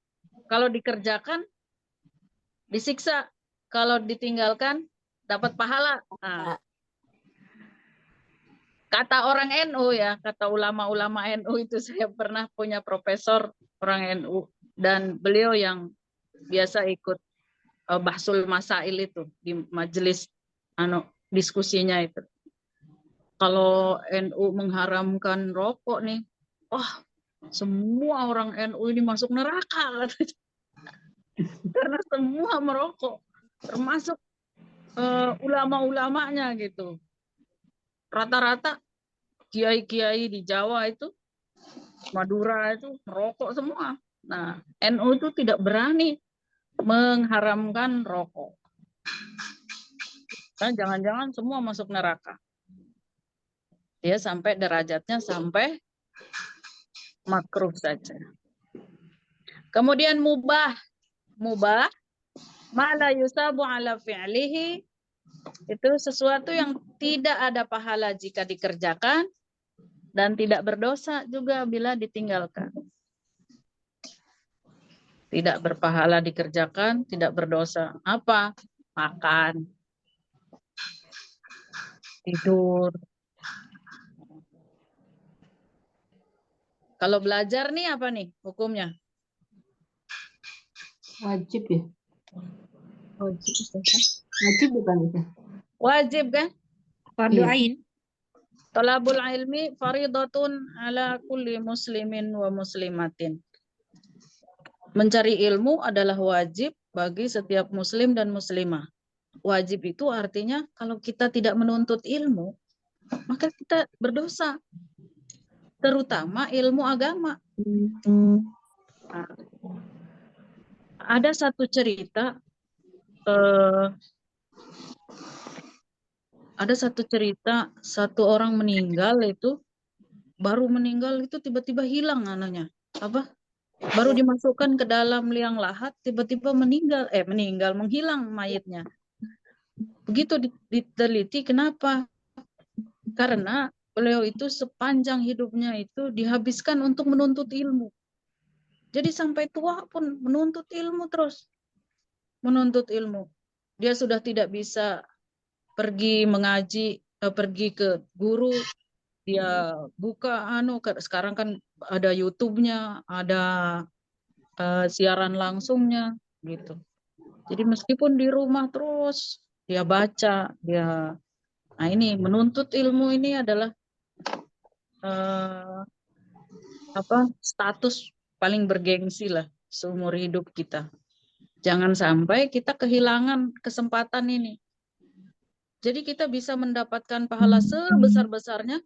Kalau dikerjakan disiksa. Kalau ditinggalkan dapat pahala. Nah, kata orang NU ya, kata ulama-ulama NU itu, saya pernah punya profesor orang NU dan beliau yang biasa ikut bahsul masail itu di majelis diskusinya itu. Kalau NU mengharamkan rokok nih, wah semua orang NU ini masuk neraka karena semua merokok, termasuk ulama-ulamanya gitu. Rata-rata kiai-kiai di Jawa itu, Madura itu merokok semua. Nah, NU itu tidak berani mengharamkan rokok. Nah, jangan-jangan semua masuk neraka. Dia sampai derajatnya sampai makruh saja. Kemudian mubah. Mubah ma la yusabu ala fi'lihi, itu sesuatu yang tidak ada pahala jika dikerjakan dan tidak berdosa juga bila ditinggalkan. Tidak berpahala dikerjakan, tidak berdosa. Apa? Makan, tidur. Kalau belajar nih apa nih hukumnya? Wajib ya? Wajib, wajib bukan itu? Wajib kan? Fardu Iya. ain. Talabul ilmi faridatun ala kulli muslimin wa muslimatin. Mencari ilmu adalah wajib bagi setiap muslim dan muslimah. Wajib itu artinya kalau kita tidak menuntut ilmu, maka kita berdosa. Terutama ilmu agama. Nah, ada satu cerita, satu orang meninggal itu, baru meninggal itu tiba-tiba hilang anaknya. Apa? Baru dimasukkan ke dalam liang lahat, tiba-tiba menghilang mayatnya. Begitu diteliti, kenapa? Karena beliau itu sepanjang hidupnya itu dihabiskan untuk menuntut ilmu. Jadi sampai tua pun menuntut ilmu terus. Menuntut ilmu. Dia sudah tidak bisa pergi mengaji, pergi ke guru. Dia buka sekarang kan ada YouTube-nya, ada siaran langsungnya gitu. Jadi meskipun di rumah terus dia baca, nah ini menuntut ilmu ini adalah status paling bergengsi lah seumur hidup kita. Jangan sampai kita kehilangan kesempatan ini. Jadi kita bisa mendapatkan pahala sebesar-besarnya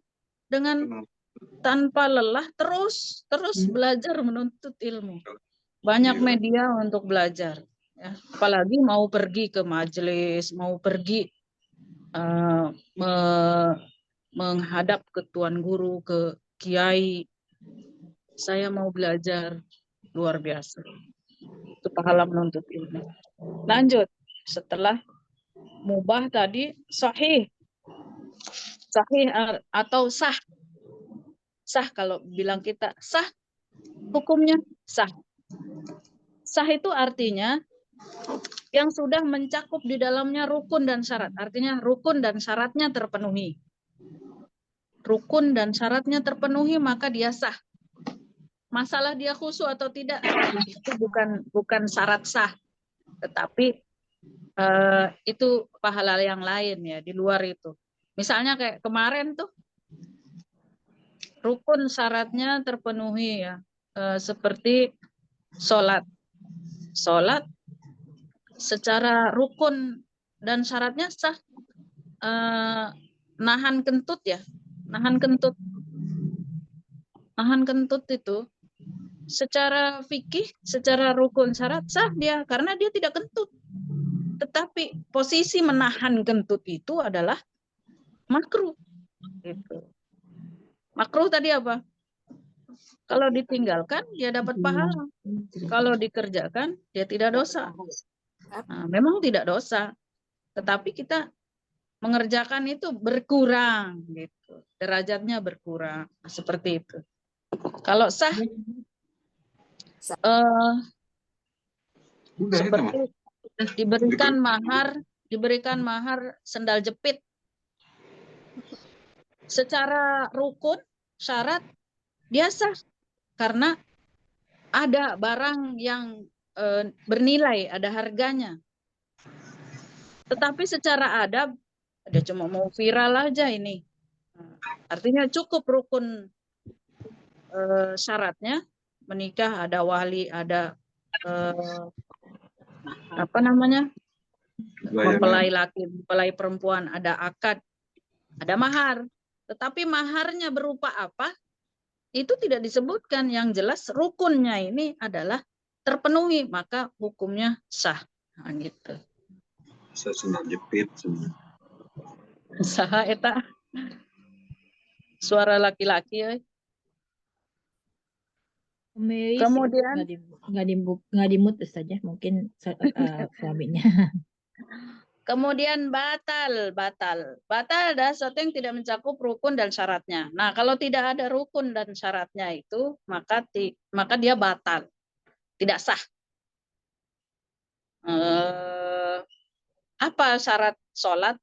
dengan tanpa lelah terus belajar menuntut ilmu. Banyak media untuk belajar. Ya. Apalagi mau pergi ke majelis, mau pergi menghadap ke tuan guru, ke kiai. Saya mau belajar, luar biasa. Itu pahala menuntut ilmu. Lanjut, setelah mubah tadi, sahih. Sahih atau sah. Sah kalau bilang kita sah, hukumnya sah. Sah itu artinya yang sudah mencakup di dalamnya rukun dan syarat. Artinya rukun dan syaratnya terpenuhi. Rukun dan syaratnya terpenuhi, maka dia sah. Masalah dia khusyuk atau tidak itu bukan syarat sah, tetapi itu pahala yang lain ya, di luar itu. Misalnya kayak kemarin tuh rukun syaratnya terpenuhi ya, seperti sholat secara rukun dan syaratnya sah. Nahan kentut itu secara fikih, secara rukun syarat sah dia karena dia tidak kentut. Tetapi posisi menahan kentut itu adalah makruh. Gitu. Makruh tadi apa? Kalau ditinggalkan dia dapat pahala. Kalau dikerjakan dia tidak dosa. Nah, memang tidak dosa. Tetapi kita mengerjakan itu berkurang gitu. Derajatnya berkurang. Nah, seperti itu. Kalau sah seperti diberikan mahar sendal jepit. Secara rukun syarat dia sah karena ada barang yang bernilai, ada harganya. Tetapi secara adab dia cuma mau viral aja ini. Artinya cukup rukun syaratnya, menikah, ada wali, ada mempelai laki, mempelai perempuan, ada akad, ada mahar. Tetapi maharnya berupa apa? Itu tidak disebutkan. Yang jelas rukunnya ini adalah terpenuhi, maka hukumnya sah. Nah, gitu. Sendal jepit. Saha eta suara laki-laki. Kemudian nggak dimut saja mungkin suaminya. Kemudian batal adalah sesuatu yang tidak mencakup rukun dan syaratnya. Nah, kalau tidak ada rukun dan syaratnya itu, maka dia batal, tidak sah. Apa syarat sholat?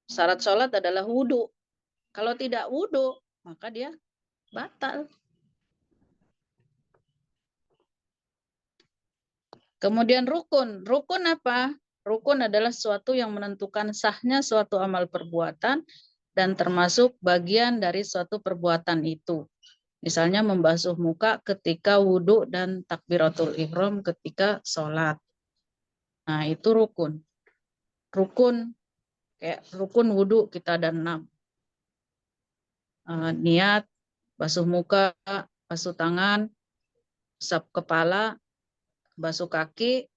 Syarat sholat adalah wudhu. Kalau tidak wudhu, maka dia batal. Kemudian rukun. Rukun apa? Rukun adalah sesuatu yang menentukan sahnya suatu amal perbuatan dan termasuk bagian dari suatu perbuatan itu. Misalnya membasuh muka ketika wudhu dan takbiratul ihram ketika sholat. Nah, itu rukun. Rukun, kayak rukun wudhu kita ada 6. Niat, basuh muka, basuh tangan, usap kepala, basuh kaki,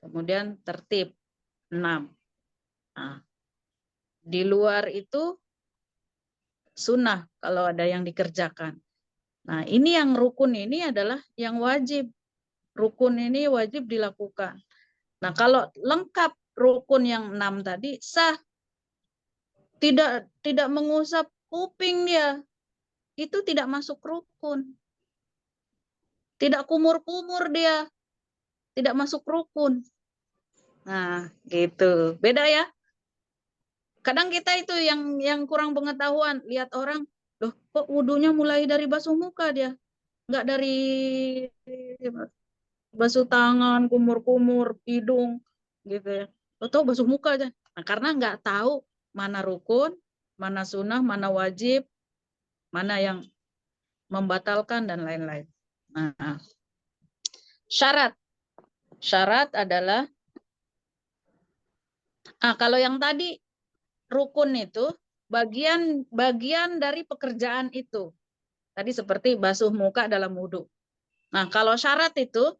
kemudian tertib. 6. Nah, di luar itu sunnah kalau ada yang dikerjakan. Nah, ini yang rukun ini adalah yang wajib. Rukun ini wajib dilakukan. Nah, kalau lengkap rukun yang 6 tadi sah. Tidak mengusap kuping dia. Itu tidak masuk rukun. Tidak kumur-kumur dia. Tidak masuk rukun. Nah, gitu. Beda ya. Kadang kita itu yang kurang pengetahuan. Lihat orang, loh kok wudhunya mulai dari basuh muka dia. Enggak dari basuh tangan, kumur-kumur, hidung, gitu ya. Atau basuh muka aja. Nah, karena nggak tahu mana rukun, mana sunnah, mana wajib, mana yang membatalkan, dan lain-lain. Nah, syarat. Syarat adalah, kalau yang tadi rukun itu bagian dari pekerjaan itu. Tadi seperti basuh muka dalam wudhu. Nah, kalau syarat itu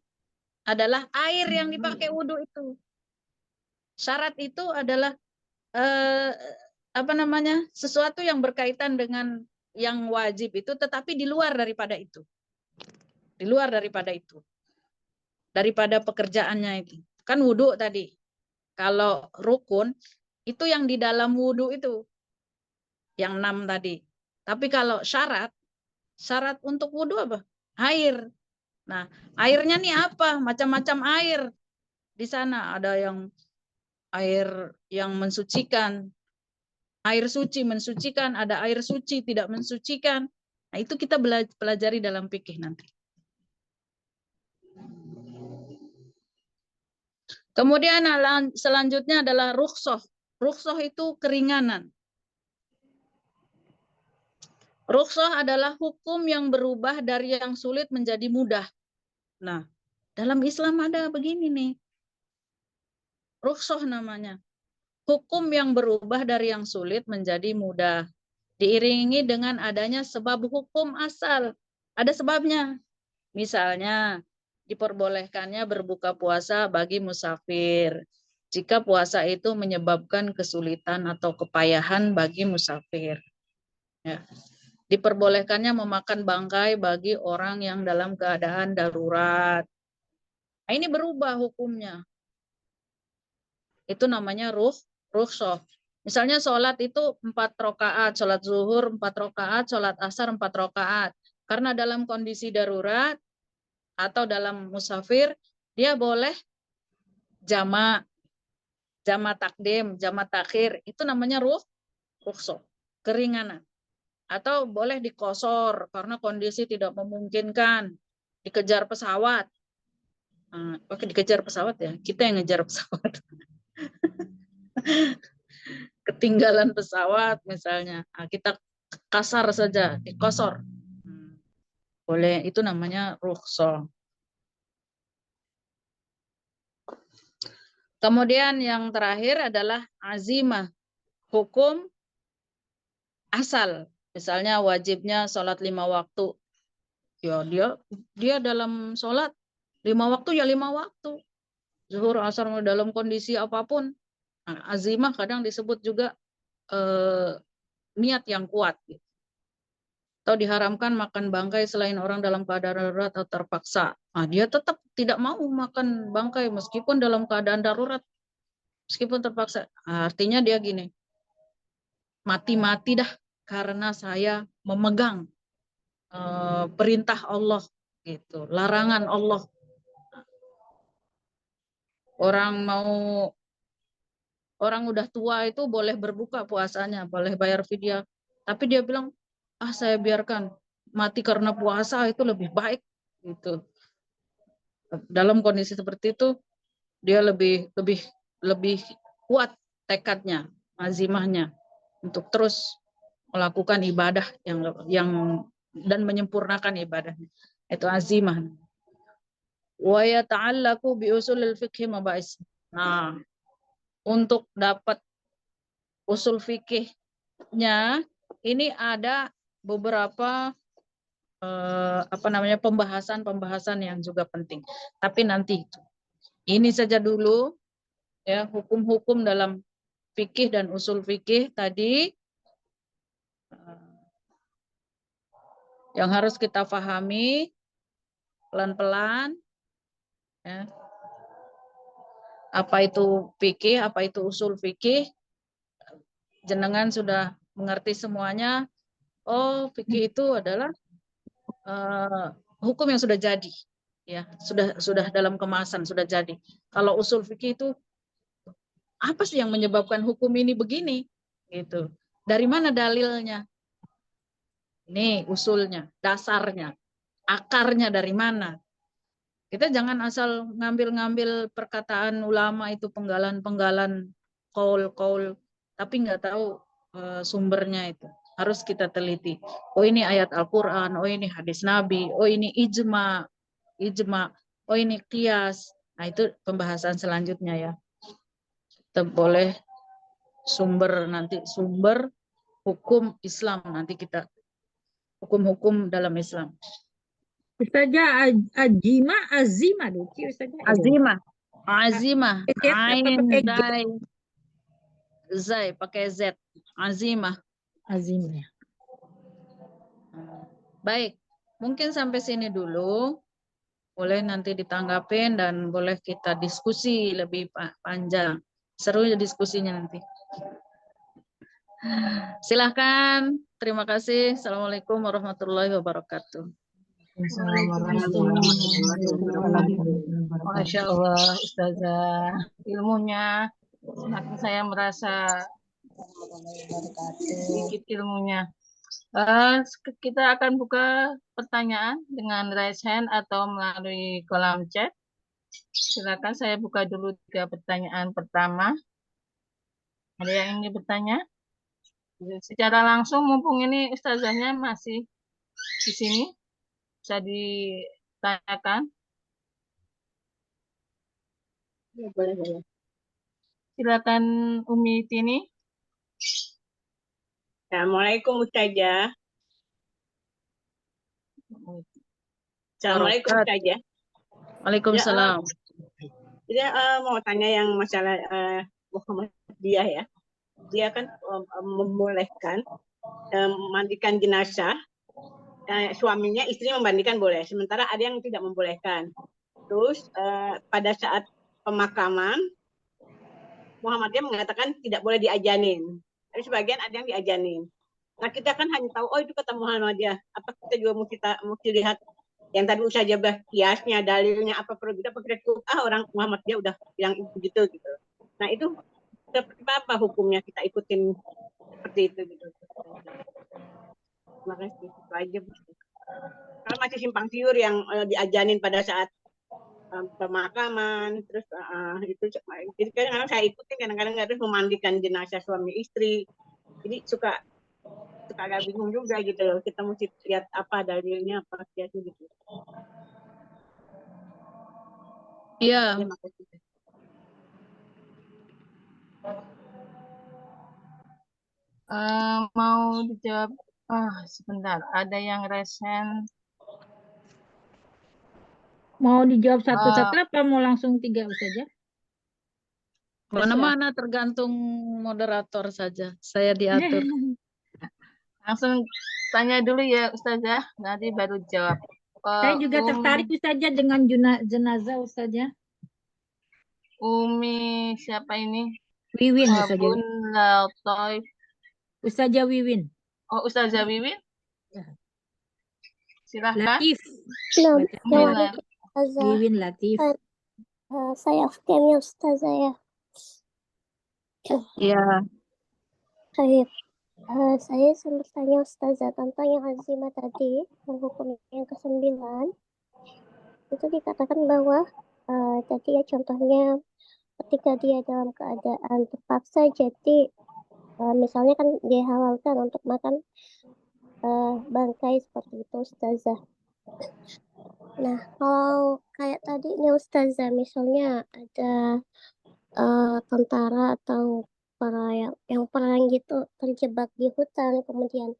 adalah air yang dipakai wudhu itu. Syarat itu adalah sesuatu yang berkaitan dengan yang wajib itu, tetapi di luar daripada itu. Di luar daripada itu. Daripada pekerjaannya itu. Kan wudhu tadi. Kalau rukun, itu yang di dalam wudhu itu. Yang 6 tadi. Tapi kalau syarat untuk wudhu apa? Air. Nah, airnya nih apa? Macam-macam air. di sana ada yang air yang mensucikan, air suci mensucikan, ada air suci tidak mensucikan. Nah, itu kita pelajari dalam fikih nanti. Kemudian selanjutnya adalah rukhsah. Rukhsah itu keringanan. Rukhsah adalah hukum yang berubah dari yang sulit menjadi mudah. Nah, dalam Islam ada begini nih. Rukhsah namanya. Hukum yang berubah dari yang sulit menjadi mudah. Diiringi dengan adanya sebab hukum asal. Ada sebabnya. Misalnya, diperbolehkannya berbuka puasa bagi musafir. Jika puasa itu menyebabkan kesulitan atau kepayahan bagi musafir. Ya. Diperbolehkannya memakan bangkai bagi orang yang dalam keadaan darurat. Nah, ini berubah hukumnya. Itu namanya rukhsah. Misalnya sholat itu 4 rakaat, sholat zuhur 4 rakaat, sholat asar 4 rakaat. Karena dalam kondisi darurat atau dalam musafir, dia boleh jamak takdim, jamak takhir. Itu namanya rukhsah, keringanan. Atau boleh dikosor karena kondisi tidak memungkinkan, dikejar pesawat. Oke, dikejar pesawat ya, kita yang ngejar pesawat. Ketinggalan pesawat misalnya, kita kasar saja, dikosor. Boleh, itu namanya rukhsah. Kemudian yang terakhir adalah azimah, hukum asal. Misalnya wajibnya sholat 5 waktu. Ya dia dalam sholat 5 waktu ya 5 waktu. Zuhur, asar dalam kondisi apapun. Nah, azimah kadang disebut juga niat yang kuat. Atau diharamkan makan bangkai selain orang dalam keadaan darurat atau terpaksa. Nah, dia tetap tidak mau makan bangkai meskipun dalam keadaan darurat. Meskipun terpaksa. Nah, artinya dia gini, mati-mati dah karena saya memegang perintah Allah, gitu, larangan Allah. Orang udah tua itu boleh berbuka puasanya, boleh bayar fidyah. Tapi dia bilang, saya biarkan mati karena puasa itu lebih baik, gitu. Dalam kondisi seperti itu dia lebih kuat tekadnya, azimahnya untuk terus melakukan ibadah yang dan menyempurnakan ibadahnya. Itu azimah. Wa yata'allaqu bi usulil fiqh mabais. Nah, untuk dapat usul fikihnya ini ada beberapa pembahasan yang juga penting. Tapi nanti ini saja dulu ya, hukum-hukum dalam fikih dan usul fikih tadi yang harus kita pahami pelan-pelan ya. Apa itu fikih, apa itu usul fikih, jenengan sudah mengerti semuanya. Oh, fikih itu adalah hukum yang sudah jadi, ya, sudah dalam kemasan, sudah jadi. Kalau usul fikih itu apa sih yang menyebabkan hukum ini begini, gitu. Dari mana dalilnya? Ini usulnya, dasarnya, akarnya dari mana? Kita jangan asal ngambil-ngambil perkataan ulama itu penggalan-penggalan qaul-qaul, tapi nggak tahu sumbernya itu. Harus kita teliti. Oh, ini ayat Al-Quran, oh ini hadis Nabi, oh ini ijma, oh ini qiyas. Nah, itu pembahasan selanjutnya ya. Kita boleh sumber hukum Islam, nanti kita hukum-hukum dalam Islam. Ustazah, azimah dulu. Azimah, ain, zai, pakai Z, azimah. Baik, mungkin sampai sini dulu. Boleh nanti ditanggapin dan boleh kita diskusi lebih panjang. Seru ya diskusinya nanti. Silahkan, terima kasih. Assalamualaikum warahmatullahi wabarakatuh. Assalamualaikum warahmatullahi wabarakatuh. Masya Allah, Ustazah. Ilmunya, semakin saya merasa sedikit ilmunya. Kita akan buka pertanyaan dengan raise hand atau melalui kolom chat. Silakan saya buka dulu 3 pertanyaan pertama. Ada yang ingin bertanya? Secara langsung, mumpung ini ustazahnya masih di sini, bisa ditanyakan. Ya, boleh. Silakan Umi Tini. Assalamualaikum Ustazah. Assalamualaikum Ustazah. Waalaikumsalam. Jadi mau tanya yang masalah Muhammadiyah ya. Dia kan membolehkan memandikan jenazah. Suaminya, istri membandikan boleh. Sementara ada yang tidak membolehkan. Terus pada saat pemakaman, Muhammadiyah mengatakan tidak boleh diajanin. Tapi sebagian ada yang diajanin. Nah kita kan hanya tahu, oh itu kata Muhammadiyah. Apa kita juga mesti lihat yang tadi Ustazah bahas kiasnya, dalilnya, apa perlu kita pakai orang Muhammadiyah udah bilang begitu gitu. Nah itu seperti apa hukumnya kita ikutin seperti itu gitu. Terima kasih. Itu aja. Kalau masih simpang siur yang diajanin pada saat pemakaman, terus itu jadi kadang-kadang saya ikutin, kadang-kadang harus memandikan jenazah suami istri. Jadi suka agak bingung juga gitu loh. Kita mesti lihat apa dalilnya, apa kiasnya gitu. Iya. Terima kasih. Mau dijawab? Sebentar, ada yang resen. Mau dijawab satu-satu apa mau langsung 3 saja? Mana-mana tergantung moderator saja. Saya diatur. Langsung tanya dulu ya Ustazah, nanti baru jawab. Saya juga tertarik Ustazah dengan jenazah Ustazah. Umi siapa ini? Wiwin Ustazah. Bun Latoy. Ustazah Wiwin. Oh, Ustazah Wiwin? Ya. Silahkan. Latif. Wiwin Latif. Saya Afkemnya Ustazah ya. Iya. Baik. Saya sempat tanya Ustazah tentang yang azimah tadi, yang hukum yang ke-9. Itu dikatakan bahwa tadi ya contohnya ketika dia dalam keadaan terpaksa, jadi misalnya kan dihalalkan untuk makan bangkai seperti itu Ustazah. Nah, kalau kayak tadinya Ustazah, misalnya ada tentara atau yang perang gitu terjebak di hutan, kemudian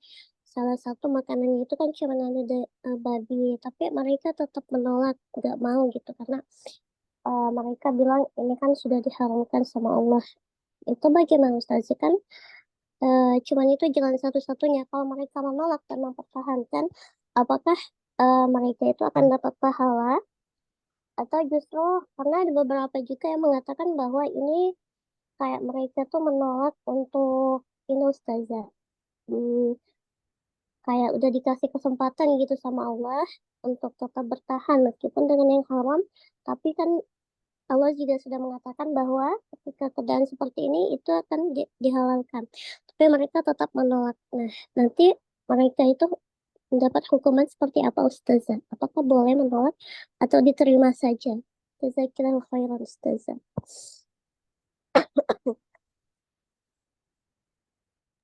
salah satu makanan itu kan cuma ada babi, tapi mereka tetap menolak, nggak mau gitu karena mereka bilang ini kan sudah diharamkan sama Allah. Itu bagaimana Ustazah? Kan cuman itu jalan satu-satunya. Kalau mereka menolak dan mempertahankan, apakah mereka itu akan dapat pahala? Atau justru karena ada beberapa juga yang mengatakan bahwa ini kayak mereka tuh menolak untuk ini Ustazah. Kayak udah dikasih kesempatan gitu sama Allah untuk tetap bertahan meskipun dengan yang haram, tapi kan Allah juga sudah mengatakan bahwa ketika keadaan seperti ini itu akan dihalalkan. Tapi mereka tetap menolak. Nah, nanti mereka itu mendapat hukuman seperti apa Ustazah? Apakah boleh menolak atau diterima saja? Jazakillahu khairan Ustazah.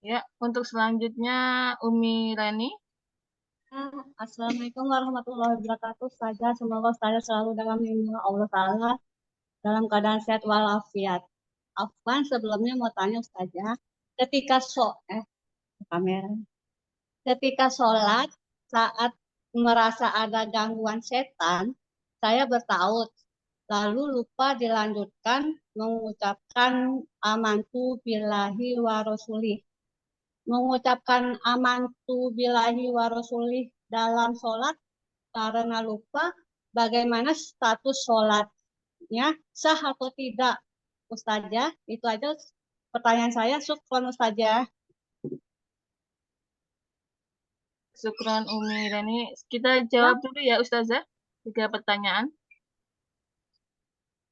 Ya, untuk selanjutnya Umi Rani. Assalamualaikum warahmatullahi wabarakatuh. Ustazah, semoga Ustazah selalu dalam lindungan Allah Ta'ala, dalam keadaan sehat walafiat. Afwan, sebelumnya mau tanya Ustazah, ketika sholat, saat merasa ada gangguan setan, saya bertaut, lalu lupa dilanjutkan mengucapkan amantu billahi wa rasulih. Mengucapkan amantu billahi wa rasulih dalam sholat karena lupa, bagaimana status sholatnya, sah atau tidak Ustazah? Itu aja pertanyaan saya. Syukran Ustazah. Syukran Umi Rani. Kita jawab dulu ya Ustazah. 3 pertanyaan.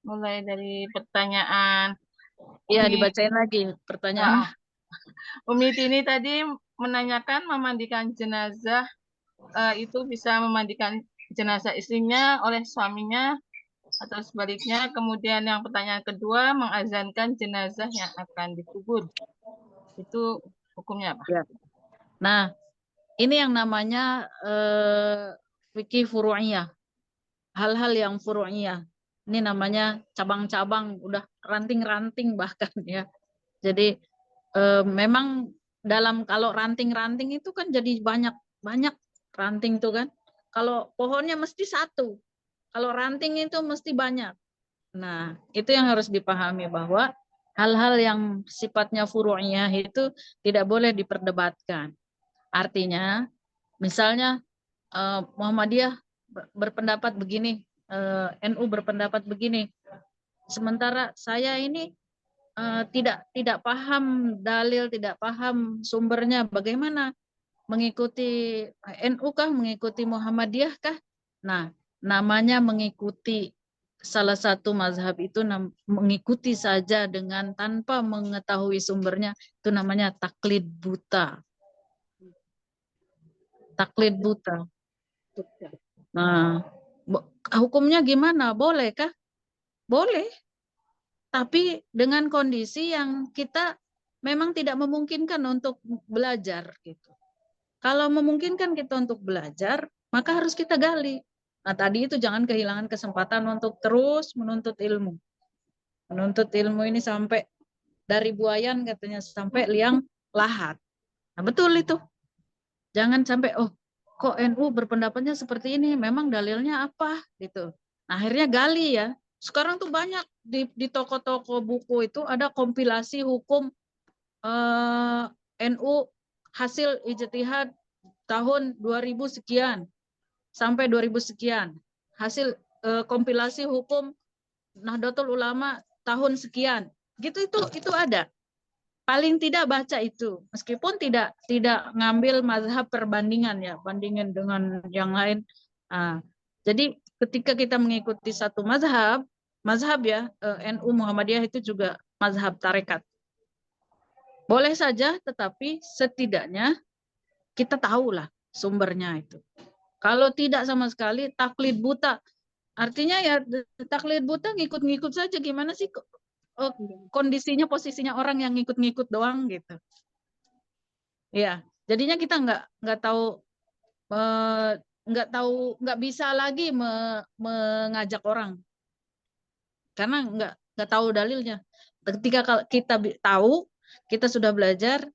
Mulai dari pertanyaan Ya, Umi. dibacain lagi pertanyaannya. Umi Tini tadi menanyakan memandikan jenazah itu bisa memandikan jenazah istrinya oleh suaminya atau sebaliknya. Kemudian yang pertanyaan kedua, mengazankan jenazah yang akan dikubur. Itu hukumnya apa? Ya. Nah, ini yang namanya fikih furu'iyah. Hal-hal yang furu'iyah. Ini namanya cabang-cabang, udah ranting-ranting bahkan ya. Jadi memang kalau ranting-ranting itu kan jadi banyak ranting tuh kan. Kalau pohonnya mesti satu. Kalau ranting itu mesti banyak. Nah, itu yang harus dipahami bahwa hal-hal yang sifatnya furu'iyah itu tidak boleh diperdebatkan. Artinya, misalnya Muhammadiyah berpendapat begini, NU berpendapat begini. Sementara saya ini tidak paham dalil, tidak paham sumbernya, bagaimana mengikuti NU kah, mengikuti Muhammadiyah kah? Nah, namanya mengikuti salah satu mazhab itu mengikuti saja dengan tanpa mengetahui sumbernya, itu namanya taklid buta. Taklid buta. Nah, hukumnya gimana? Boleh kah? Boleh. Tapi dengan kondisi yang kita memang tidak memungkinkan untuk belajar gitu. Kalau memungkinkan kita untuk belajar, maka harus kita gali. Nah, tadi itu jangan kehilangan kesempatan untuk terus menuntut ilmu. Menuntut ilmu ini sampai dari buayan katanya sampai liang lahat. Nah, betul itu. Jangan sampai kok NU berpendapatnya seperti ini, memang dalilnya apa gitu. Nah, akhirnya gali ya. Sekarang tuh banyak di toko-toko buku itu ada kompilasi hukum NU hasil ijtihad tahun 2000 sekian sampai 2000 sekian. Hasil kompilasi hukum Nahdlatul Ulama tahun sekian. Gitu itu ada. Paling tidak baca itu, meskipun tidak ngambil mazhab perbandingan ya, bandingin dengan yang lain. Jadi ketika kita mengikuti satu mazhab ya, NU Muhammadiyah itu juga mazhab tarekat. Boleh saja, tetapi setidaknya kita tahulah sumbernya itu. Kalau tidak sama sekali, taklid buta. Artinya ya taklid buta ngikut-ngikut saja, gimana sih kondisinya, posisinya orang yang ngikut-ngikut doang gitu. Ya, jadinya kita nggak tahu, nggak bisa lagi mengajak orang karena nggak tahu dalilnya. Ketika kita tahu, kita sudah belajar,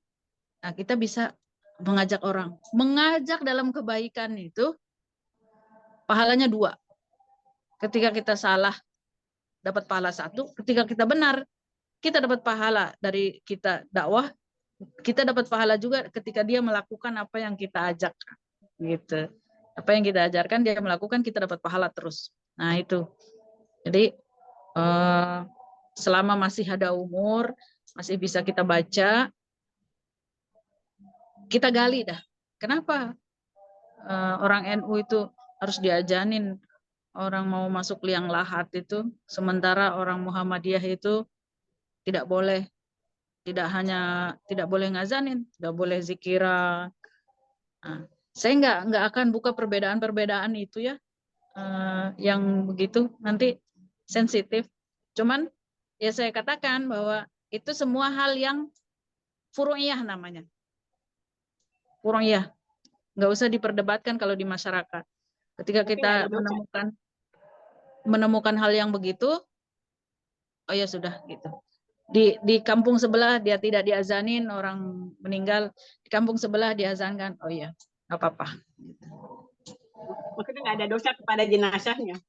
nah kita bisa mengajak orang. Mengajak dalam kebaikan itu pahalanya 2. Ketika kita salah dapat pahala 1, ketika kita benar kita dapat pahala dari kita dakwah, kita dapat pahala juga ketika dia melakukan apa yang kita ajak gitu. Apa yang kita ajarkan dia melakukan, kita dapat pahala terus. Nah itu. Jadi selama masih ada umur, masih bisa kita baca, kita gali dah. Kenapa orang NU itu harus diajanin orang mau masuk liang lahat itu, sementara orang Muhammadiyah itu tidak boleh, tidak boleh ngazanin, tidak boleh zikira. Nah, saya nggak akan buka perbedaan-perbedaan itu ya, yang begitu nanti sensitif. Cuman ya saya katakan bahwa itu semua hal yang furu'iyah namanya. Furu'iyah. Nggak usah diperdebatkan kalau di masyarakat. Ketika kita menemukan hal yang begitu, oh ya sudah gitu. Di kampung sebelah dia tidak diazanin, orang meninggal, di kampung sebelah diazankan, oh ya nggak apa-apa. Maksudnya nggak ada dosa kepada jenazahnya?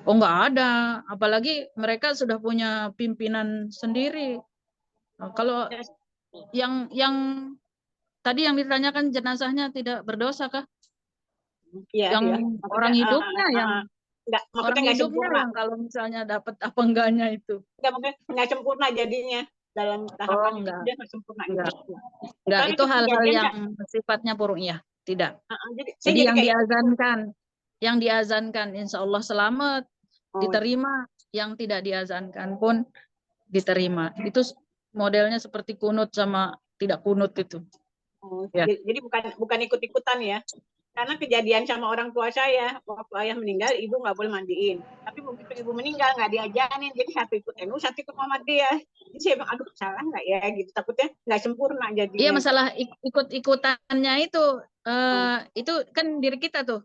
Oh nggak ada, apalagi mereka sudah punya pimpinan sendiri. Nah, kalau yang tadi yang ditanyakan jenazahnya tidak berdosa kah? Iya, yang iya. Orang hidupnya yang orang hidupnya yang kalau misalnya dapat apa enggaknya itu. Nggak sempurna jadinya dalam tahapan enggak. dia nggak sempurna. Enggak, itu hal-hal yang sifatnya furu'iyah. tidak. Saya Jadi jadi kayak yang diazankan insya Allah selamat, diterima, yang tidak diazankan pun diterima. Itu modelnya seperti kunut sama tidak kunut itu. Ya. Jadi bukan ikut-ikutan ya. Karena kejadian sama orang tua saya, waktu ayah meninggal, ibu nggak boleh mandiin. Tapi begitu ibu meninggal, nggak diajarin. Jadi satu ikut NU, satu ikut Muhammadiyah. Jadi saya bilang, aduh salah nggak ya? Gitu. Takutnya nggak sempurna jadinya. Iya, masalah ikut-ikutannya itu kan diri kita tuh.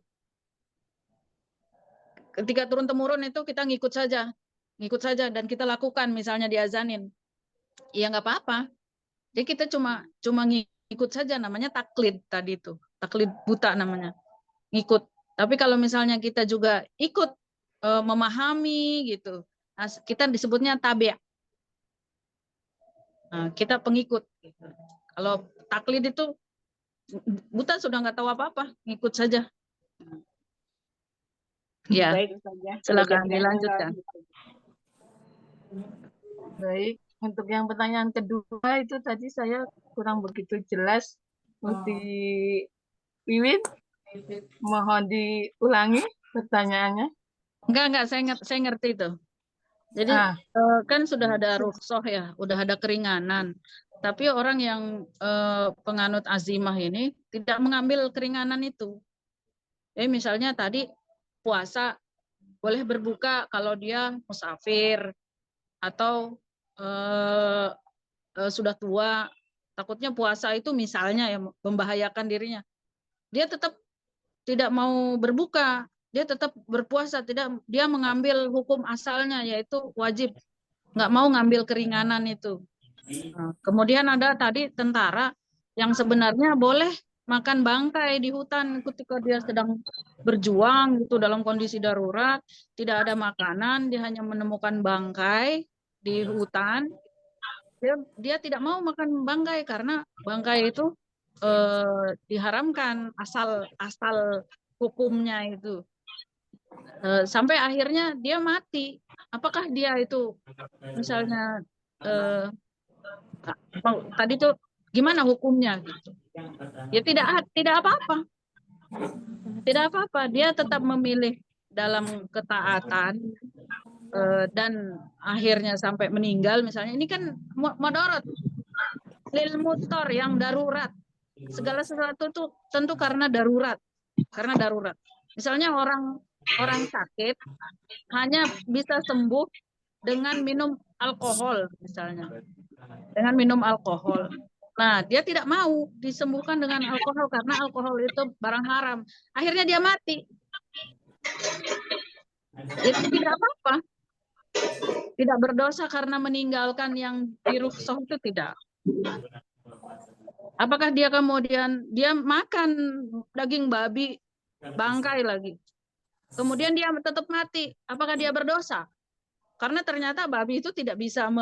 Ketika turun-temurun itu kita ngikut saja dan kita lakukan, misalnya diazanin. Iya nggak apa-apa. Jadi kita cuma ngikut saja, namanya taklid tadi itu. Taklid buta namanya. Ngikut. Tapi kalau misalnya kita juga ikut memahami gitu. Nah, kita disebutnya tabi'. Nah, kita pengikut. Gitu. Kalau taklid itu buta sudah nggak tahu apa-apa, ngikut saja. Ya, baik, silakan dilanjutkan. Baik, untuk yang pertanyaan kedua itu tadi saya kurang begitu jelas. Untuk Wiwin, mohon diulangi pertanyaannya. Enggak, saya ngerti itu. Jadi kan sudah ada rukhsah ya, udah ada keringanan. Tapi orang yang penganut azimah ini tidak mengambil keringanan itu. Jadi misalnya tadi puasa boleh berbuka kalau dia musafir atau sudah tua, takutnya puasa itu misalnya ya membahayakan dirinya. Dia tetap tidak mau berbuka, dia tetap berpuasa, dia mengambil hukum asalnya yaitu wajib, nggak mau ngambil keringanan itu. Nah, kemudian ada tadi tentara yang sebenarnya boleh makan bangkai di hutan ketika dia sedang berjuang gitu dalam kondisi darurat, tidak ada makanan, dia hanya menemukan bangkai di hutan. Dia tidak mau makan bangkai karena bangkai itu diharamkan asal hukumnya itu. Sampai akhirnya dia mati. Apakah dia itu misalnya tadi tuh gimana hukumnya gitu? Ya tidak apa-apa. Tidak apa-apa, dia tetap memilih dalam ketaatan dan akhirnya sampai meninggal misalnya. Ini kan mudarat lil mutor yang darurat. Segala sesuatu itu tentu karena darurat. Karena darurat. Misalnya orang sakit hanya bisa sembuh dengan minum alkohol misalnya. Dengan minum alkohol. Nah, dia tidak mau disembuhkan dengan alkohol karena alkohol itu barang haram. Akhirnya dia mati. Itu tidak apa-apa. Tidak berdosa karena meninggalkan yang dirukhsah itu tidak. Apakah dia kemudian dia makan daging babi bangkai lagi. Kemudian dia tetap mati. Apakah dia berdosa? Karena ternyata babi itu tidak bisa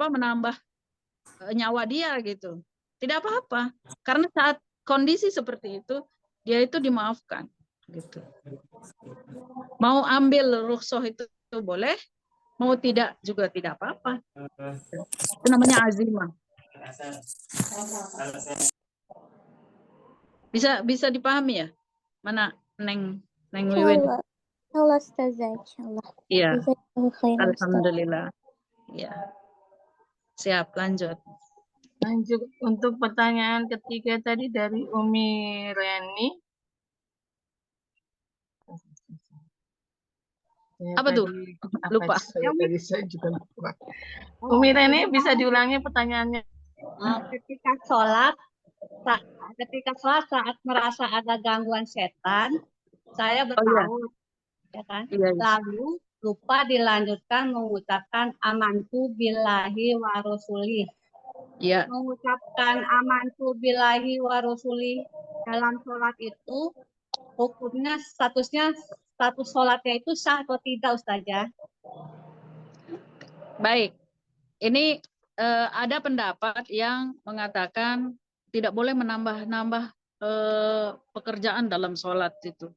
menambah nyawa dia gitu. Tidak apa-apa. Karena saat kondisi seperti itu, dia itu dimaafkan gitu. Mau ambil rukhsah itu boleh, mau tidak juga tidak apa-apa. Itu namanya azimah. Bisa dipahami ya? Mana Neng Wiwin? Insyaallah Ustazah, insyaallah. Iya. Jazakallahu Alhamdulillah. Iya. Siap, lanjut. Lanjut untuk pertanyaan ketiga tadi dari Umi Reni. Apa tuh? Lupa. Saya juga lupa. Umi Reni bisa diulangi pertanyaannya? Ketika sholat saat merasa ada gangguan setan, saya bertaut, ya kan? Iya. Lalu lupa dilanjutkan mengucapkan amantu billahi wa rasulih. Ya. Mengucapkan amantu billahi wa rasulih dalam sholat itu hukumnya status sholatnya itu sah atau tidak, Ustazah? Baik. Ini ada pendapat yang mengatakan tidak boleh menambah-nambah pekerjaan dalam sholat itu.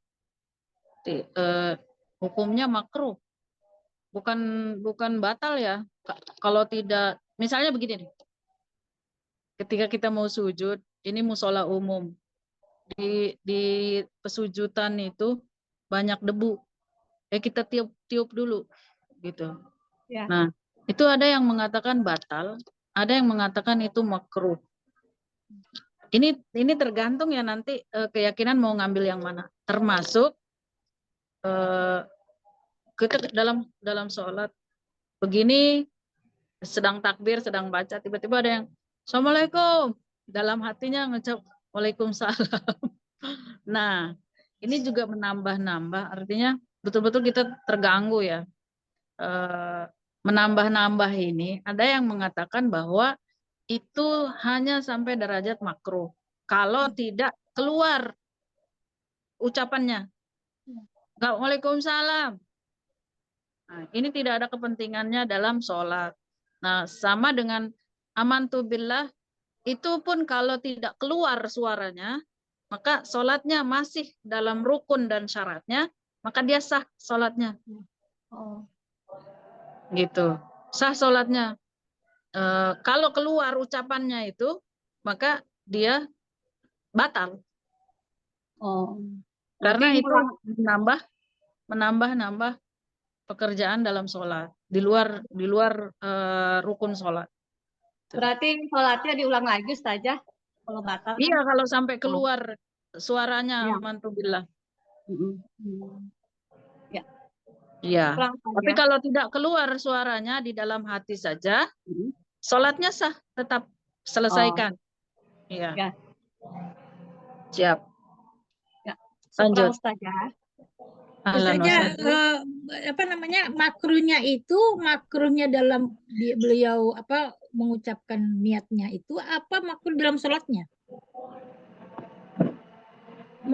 Hukumnya makruh. Bukan batal ya. Kalau tidak, misalnya begini nih. Ketika kita mau sujud, ini musola umum. Di pesujudan itu banyak debu. Kita tiup dulu gitu. Ya. Nah, itu ada yang mengatakan batal, ada yang mengatakan itu makruh. Ini tergantung ya nanti keyakinan mau ngambil yang mana. Termasuk kita dalam sholat begini, sedang takbir, sedang baca, tiba-tiba ada yang Assalamualaikum, dalam hatinya ngecap Waalaikumsalam. Nah, ini juga menambah-nambah, artinya betul-betul kita terganggu ya. Menambah-nambah ini, ada yang mengatakan bahwa itu hanya sampai derajat makruh. Kalau tidak keluar ucapannya. Waalaikumsalam. Nah, ini tidak ada kepentingannya dalam sholat. Nah, sama dengan amantu billah, itu pun kalau tidak keluar suaranya, maka sholatnya masih dalam rukun dan syaratnya, maka dia sah sholatnya. Oh. Gitu. Sah sholatnya. Kalau keluar ucapannya itu, maka dia batal. Oh. Karena Berarti itu menambah pekerjaan dalam sholat di luar rukun sholat. Berarti sholatnya diulang lagi saja kalau batal. Iya, kalau sampai keluar suaranya Ya. mantubillah. Ya. Iya. Ulang Tapi saja. kalau tidak keluar suaranya di dalam hati saja, sholatnya sah, tetap selesaikan. Iya. Ya. Siap. Ya. Lanjut. Ustazah, apa namanya, makruhnya dalam beliau apa mengucapkan niatnya itu apa makruh dalam sholatnya?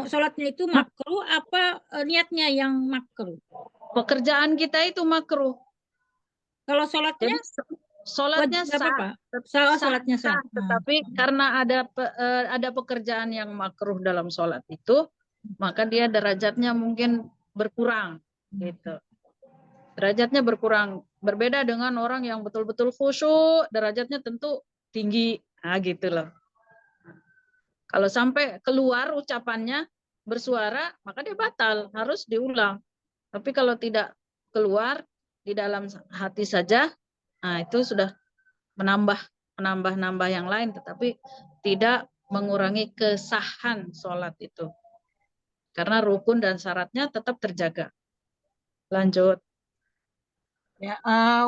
Sholatnya itu makruh apa niatnya yang makruh? Pekerjaan kita itu makruh. Kalau sholatnya? Jadi, sholatnya sah. Sholatnya sah. Tetapi karena ada pekerjaan yang makruh dalam sholat itu, maka dia derajatnya mungkin berkurang gitu. Derajatnya berkurang. Berbeda dengan orang yang betul-betul khusyuk, derajatnya tentu tinggi. Nah, gitu loh. Kalau sampai keluar ucapannya bersuara, maka dia batal, harus diulang. Tapi kalau tidak keluar di dalam hati saja, nah itu sudah menambah yang lain, tetapi tidak mengurangi kesahan sholat itu. Karena rukun dan syaratnya tetap terjaga. Lanjut. Ya,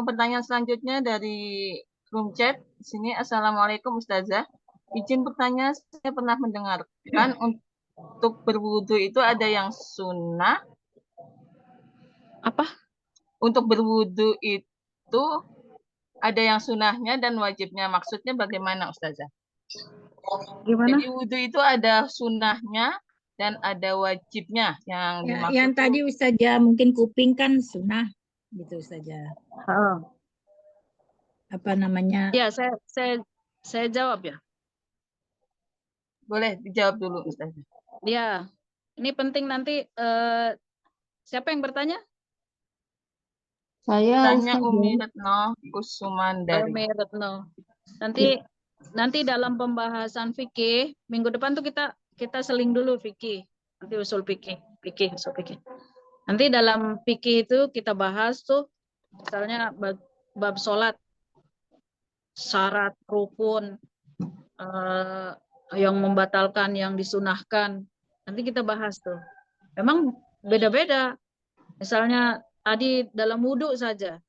pertanyaan selanjutnya dari room chat. Di sini, Assalamualaikum Ustazah. Izin bertanya, saya pernah mendengarkan untuk berwudu itu ada yang sunnah. Apa? Untuk berwudu itu ada yang sunnahnya dan wajibnya. Maksudnya bagaimana Ustazah? Gimana? Jadi wudu itu ada sunnahnya dan ada wajibnya. Yang tadi Ustazah mungkin kuping kan sunnah gitu Ustazah. Apa namanya? Ya, saya jawab ya. Boleh dijawab dulu Ustazah. Ya, ini penting nanti. Siapa yang bertanya? Saya tanya Umi Retno Kusumandari. Umi Retno. Nanti dalam pembahasan fikih minggu depan tuh kita seling dulu fikih. Nanti usul fikih. Nanti dalam fikih itu kita bahas tuh misalnya bab sholat, syarat, rukun, yang membatalkan, yang disunahkan. Nanti kita bahas tuh. Memang beda-beda. Misalnya tadi dalam wudhu saja.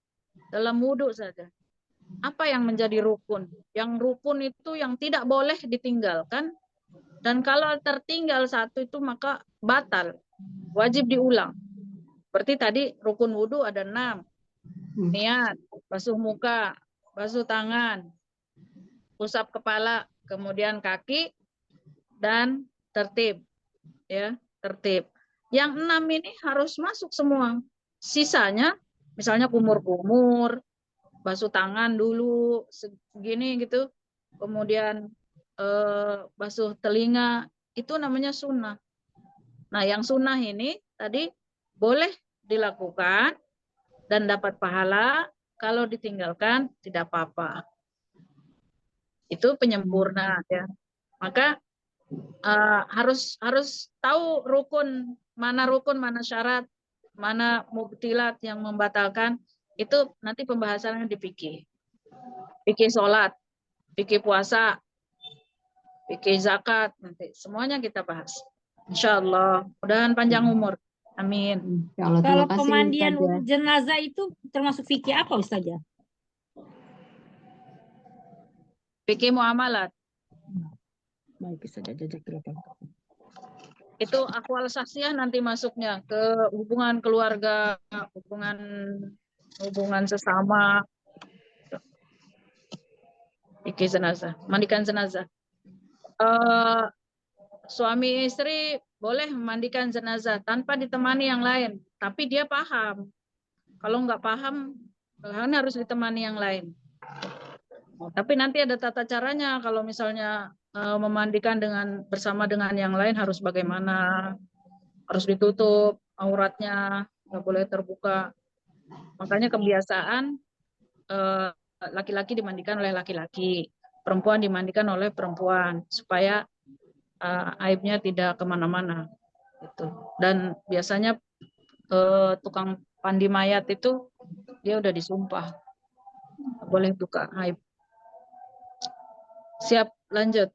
Apa yang menjadi rukun? Yang rukun itu yang tidak boleh ditinggalkan. Dan kalau tertinggal satu itu maka batal. Wajib diulang. Seperti tadi rukun wudhu ada 6. Niat, basuh muka, basuh tangan, usap kepala, kemudian kaki, dan tertib. Ya, tertib. Yang 6 ini harus masuk semua. Sisanya, misalnya kumur-kumur, basuh tangan dulu segini gitu, kemudian basuh telinga, itu namanya sunnah. Nah, yang sunnah ini tadi boleh dilakukan dan dapat pahala, kalau ditinggalkan tidak apa-apa. Itu penyempurna ya. Maka harus tahu rukun, mana syarat, mana mubtilat yang membatalkan. Itu nanti pembahasannya di fikih. Fikih sholat, fikih puasa, fikih zakat, nanti semuanya kita bahas. Insya Allah, mudah-mudahan panjang umur. Amin. Insya Allah, Kalau terima kasih pemandian Ustazah. jenazah itu termasuk fikih apa Ustazah? Fikih muamalat. Baik Ustazah, jazakallah. Itu akwal saksiyah nanti masuknya ke hubungan keluarga, hubungan sesama. Fikih jenazah, mandikan jenazah. Suami istri boleh memandikan jenazah tanpa ditemani yang lain, tapi dia paham. Kalau nggak paham, harus ditemani yang lain. Tapi nanti ada tata caranya. Kalau misalnya memandikan bersama dengan yang lain harus bagaimana? Harus ditutup auratnya, nggak boleh terbuka. Makanya kebiasaan laki-laki dimandikan oleh laki-laki, perempuan dimandikan oleh perempuan supaya aibnya tidak kemana-mana. Gitu. Dan biasanya tukang mandi mayat itu dia udah disumpah, boleh buka aib. Siap, lanjut.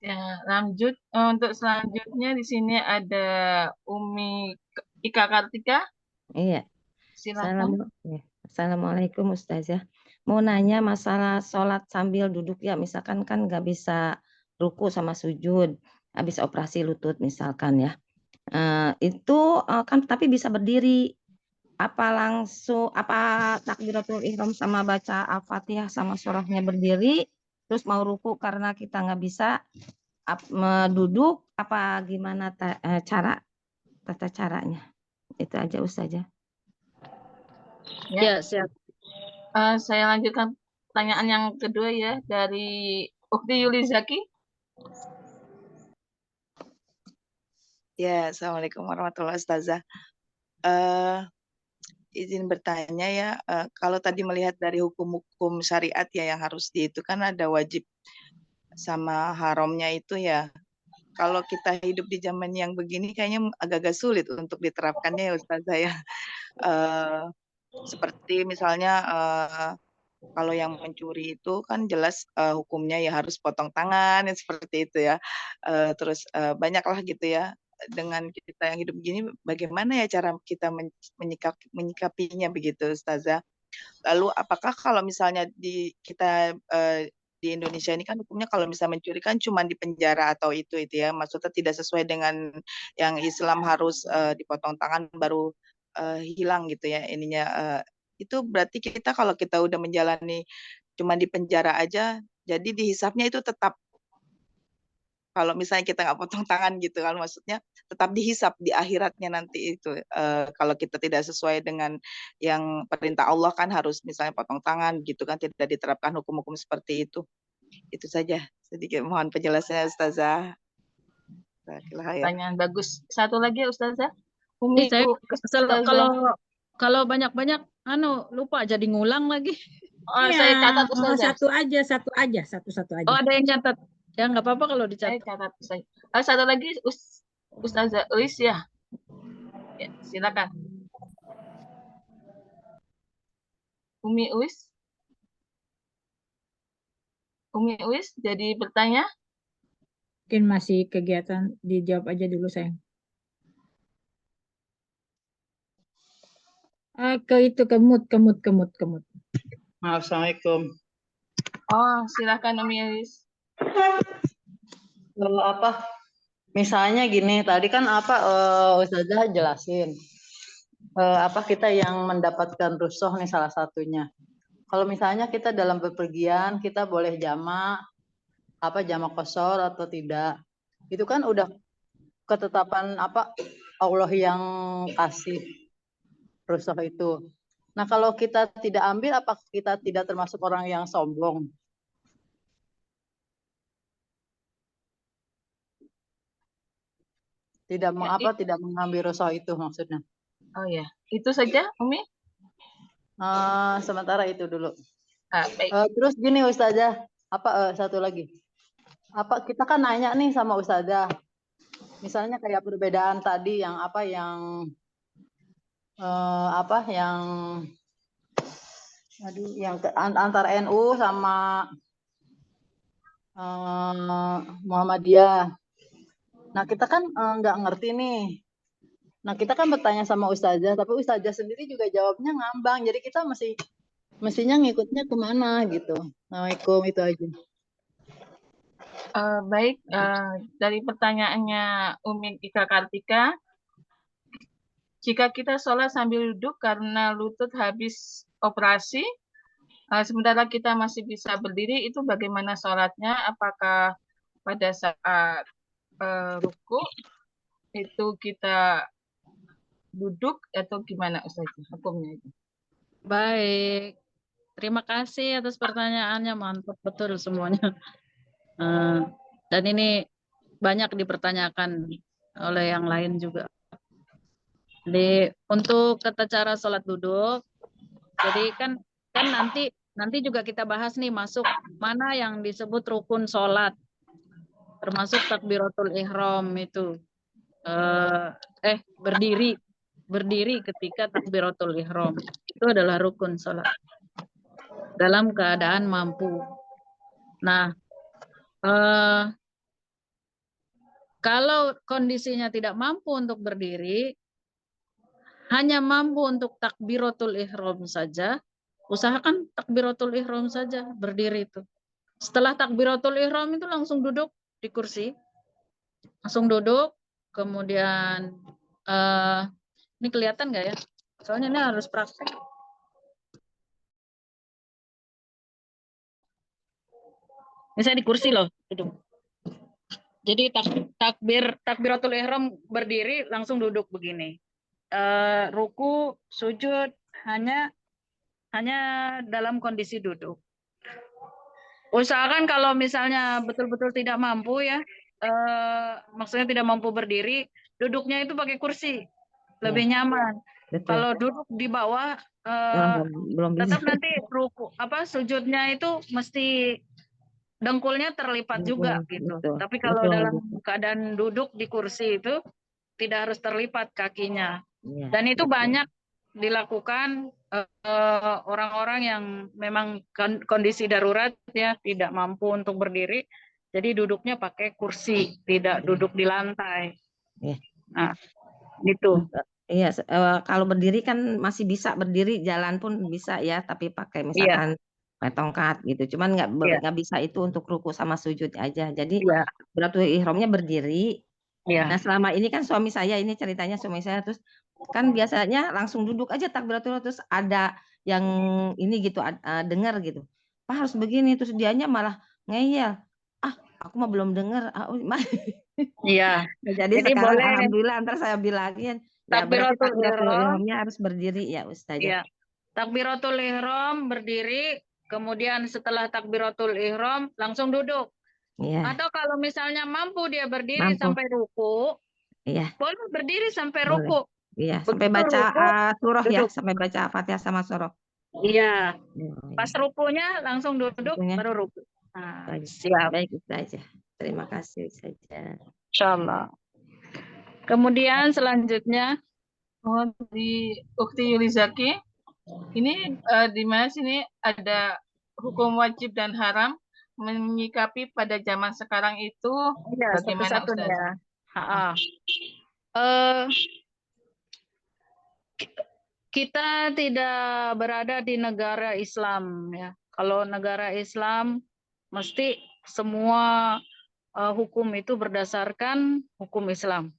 Ya, lanjut. Untuk selanjutnya di sini ada Umi Ika Kartika. Iya. Silakan. Assalamualaikum Ustazah. Mau nanya masalah sholat sambil duduk ya, misalkan kan nggak bisa ruku sama sujud, habis operasi lutut misalkan ya. Itu kan tapi bisa berdiri. Apa takbiratul ihram sama baca Al-Fatihah sama surahnya berdiri, terus mau ruku karena kita nggak bisa duduk, apa gimana tata caranya? Itu aja Ustazah. Ya, siap. Saya lanjutkan pertanyaan yang kedua ya dari Ukti Yulizaki. Ya, Assalamualaikum warahmatullahi wabarakatuh. Izin bertanya ya, kalau tadi melihat dari hukum-hukum syariat ya yang harus itu kan ada wajib sama haramnya itu ya. Kalau kita hidup di zaman yang begini kayaknya agak-agak sulit untuk diterapkannya ya Ustazah ya. Seperti misalnya kalau yang mencuri itu kan jelas hukumnya ya harus potong tangan ya seperti itu ya. Terus banyaklah gitu ya. Dengan kita yang hidup begini, bagaimana ya cara kita menyikapinya begitu, Ustazah? Lalu apakah kalau misalnya kita di Indonesia ini kan hukumnya kalau misalnya mencuri kan cuma di penjara atau itu ya, maksudnya tidak sesuai dengan yang Islam harus dipotong tangan baru hilang gitu ya ininya. Itu berarti kita kalau kita udah menjalani cuma di penjara aja, jadi dihisapnya itu tetap kalau misalnya kita nggak potong tangan gitu kan, maksudnya tetap dihisap di akhiratnya nanti itu. Kalau kita tidak sesuai dengan yang perintah Allah kan harus misalnya potong tangan gitu kan, tidak diterapkan hukum-hukum seperti itu. Itu saja sedikit mohon penjelasannya Ustazah. Pertanyaan bagus. Satu lagi ya Ustazah. Kalau banyak-banyak lupa jadi ngulang lagi. Saya catat Ustazah. Satu aja. Oh, ada yang catat. Ya nggak apa-apa kalau dicatat. Saya catat Ustazah. Satu lagi Ustazah Uis ya. Ya, silakan. Umi Uis. Jadi bertanya? Mungkin masih kegiatan, dijawab aja dulu sayang. Kemut. Maaf, Assalamualaikum. Oh, silakan Umi Uis. Misalnya gini, tadi kan Ustazah jelasin kita yang mendapatkan rusuh nih salah satunya. Kalau misalnya kita dalam bepergian, kita boleh jamak qasar atau tidak. Itu kan udah ketetapan Allah yang kasih rusuh itu. Nah, kalau kita tidak ambil, apakah kita tidak termasuk orang yang sombong? Tidak mengambil rusuh itu maksudnya. Oh ya, itu saja Umi? Sementara itu dulu. Baik. Terus gini Ustazah, satu lagi. apa kita kan nanya nih sama Ustazah. Misalnya kayak perbedaan tadi yang apa yang antara NU sama Muhammadiyah. Nah, kita kan nggak ngerti nih. Nah, kita kan bertanya sama Ustazah, tapi Ustazah sendiri juga jawabnya ngambang. Jadi kita mestinya ngikutnya kemana gitu. Assalamualaikum, itu aja. Baik, dari pertanyaannya Umi Ika Kartika, jika kita sholat sambil duduk karena lutut habis operasi, sementara kita masih bisa berdiri, itu bagaimana sholatnya? Apakah pada saat ruku itu kita duduk atau gimana Ustazah hukumnya itu? Baik, terima kasih atas pertanyaannya, mantap betul semuanya. Dan ini banyak dipertanyakan oleh yang lain juga. Jadi untuk tata cara sholat duduk, jadi kan nanti juga kita bahas nih masuk mana yang disebut rukun sholat, termasuk takbiratul ihram itu. Berdiri ketika takbiratul ihram itu adalah rukun sholat dalam keadaan mampu. Nah, kalau kondisinya tidak mampu untuk berdiri, hanya mampu untuk takbiratul ihram saja, usahakan takbiratul ihram saja, berdiri itu. Setelah takbiratul ihram itu langsung duduk di kursi, langsung duduk, kemudian ini kelihatan nggak ya? Soalnya ini harus praktek. Misalnya di kursi loh, duduk. Jadi takbiratul ihram berdiri langsung duduk begini. Ruku, sujud hanya dalam kondisi duduk. Usahakan kalau misalnya betul-betul tidak mampu ya, maksudnya tidak mampu berdiri, duduknya itu pakai kursi, lebih nyaman. Betul. Kalau duduk di bawah, belum bisa. tetap nanti ruku sujudnya itu mesti dengkulnya terlipat juga gitu. Betul. Tapi kalau Betul. dalam keadaan duduk di kursi itu tidak harus terlipat kakinya. Ya, dan itu betul. banyak dilakukan orang-orang yang memang kondisi darurat ya, tidak mampu untuk berdiri, jadi duduknya pakai kursi, tidak duduk di lantai. Ya. Nah, gitu. Iya, kalau berdiri kan masih bisa berdiri, jalan pun bisa ya, tapi pakai misalkan tongkat gitu. Cuman nggak bisa itu untuk ruku sama sujud aja. Jadi takbiratul ihramnya berdiri. Nah, selama ini kan suami saya, ini ceritanya suami saya, terus kan biasanya langsung duduk aja takbiratul, terus ada yang ini gitu dengar gitu, Pak harus begini, terus dianya malah ngeyel, aku mah belum dengar. Iya. Jadi sekarang boleh. Alhamdulillah ntar saya bilangin ya berarti takbiratul ihramnya harus berdiri ya Ustazah. Iya. Takbiratul ihram berdiri, kemudian setelah takbiratul ihram langsung duduk. Iya. Atau kalau misalnya mampu dia berdiri sampai ruku, boleh berdiri sampai ruku. Iya, sampai baca surah ya, sampai baca Fatihah sama surah. Iya. Pas rukunya langsung duduk baru ruku. Nah, siap. Baik Ustazah. Terima kasih Ustazah. Insyaallah. Kemudian selanjutnya di Ukti Rizaki, ini di mana sini ada hukum wajib dan haram menyikapi pada zaman sekarang itu bagaimana Ustazah? Kita tidak berada di negara Islam ya. Kalau negara Islam mesti semua hukum itu berdasarkan hukum Islam.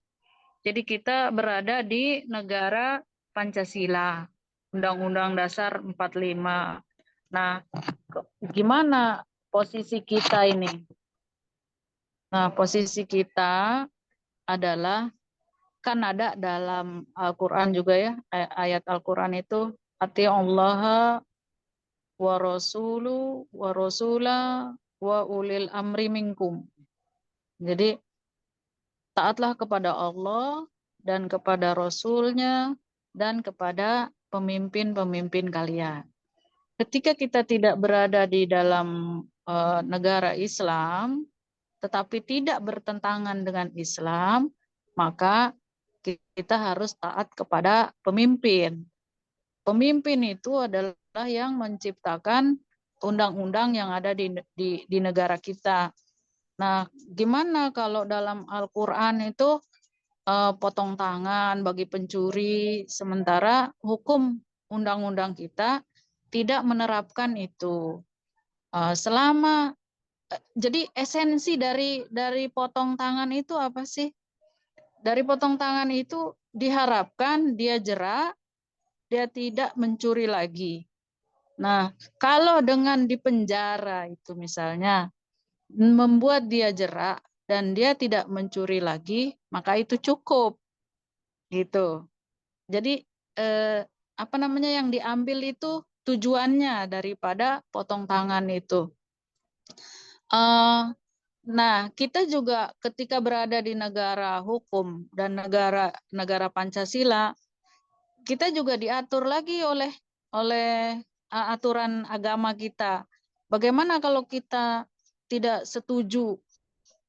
Jadi kita berada di negara Pancasila, Undang-Undang Dasar 45. Nah, gimana posisi kita ini? Nah, posisi kita adalah, kan ada dalam Al-Quran juga ya, ayat Al-Quran itu, ati'ullaha wa rasulu wa rasula wa ulil amri minkum. Jadi, taatlah kepada Allah dan kepada Rasulnya dan kepada pemimpin-pemimpin kalian. Ketika kita tidak berada di dalam negara Islam, tetapi tidak bertentangan dengan Islam, maka kita harus taat kepada pemimpin. Pemimpin itu adalah yang menciptakan undang-undang yang ada di negara kita. Nah, gimana kalau dalam Al-Quran itu potong tangan bagi pencuri, sementara hukum undang-undang kita tidak menerapkan itu. Jadi esensi dari potong tangan itu apa sih? Dari potong tangan itu diharapkan dia jera, dia tidak mencuri lagi. Nah, kalau dengan dipenjara itu misalnya membuat dia jera dan dia tidak mencuri lagi, maka itu cukup. Gitu. Jadi apa namanya yang diambil itu tujuannya daripada potong tangan itu. Nah, kita juga ketika berada di negara hukum dan negara Pancasila, kita juga diatur lagi oleh aturan agama kita. Bagaimana kalau kita tidak setuju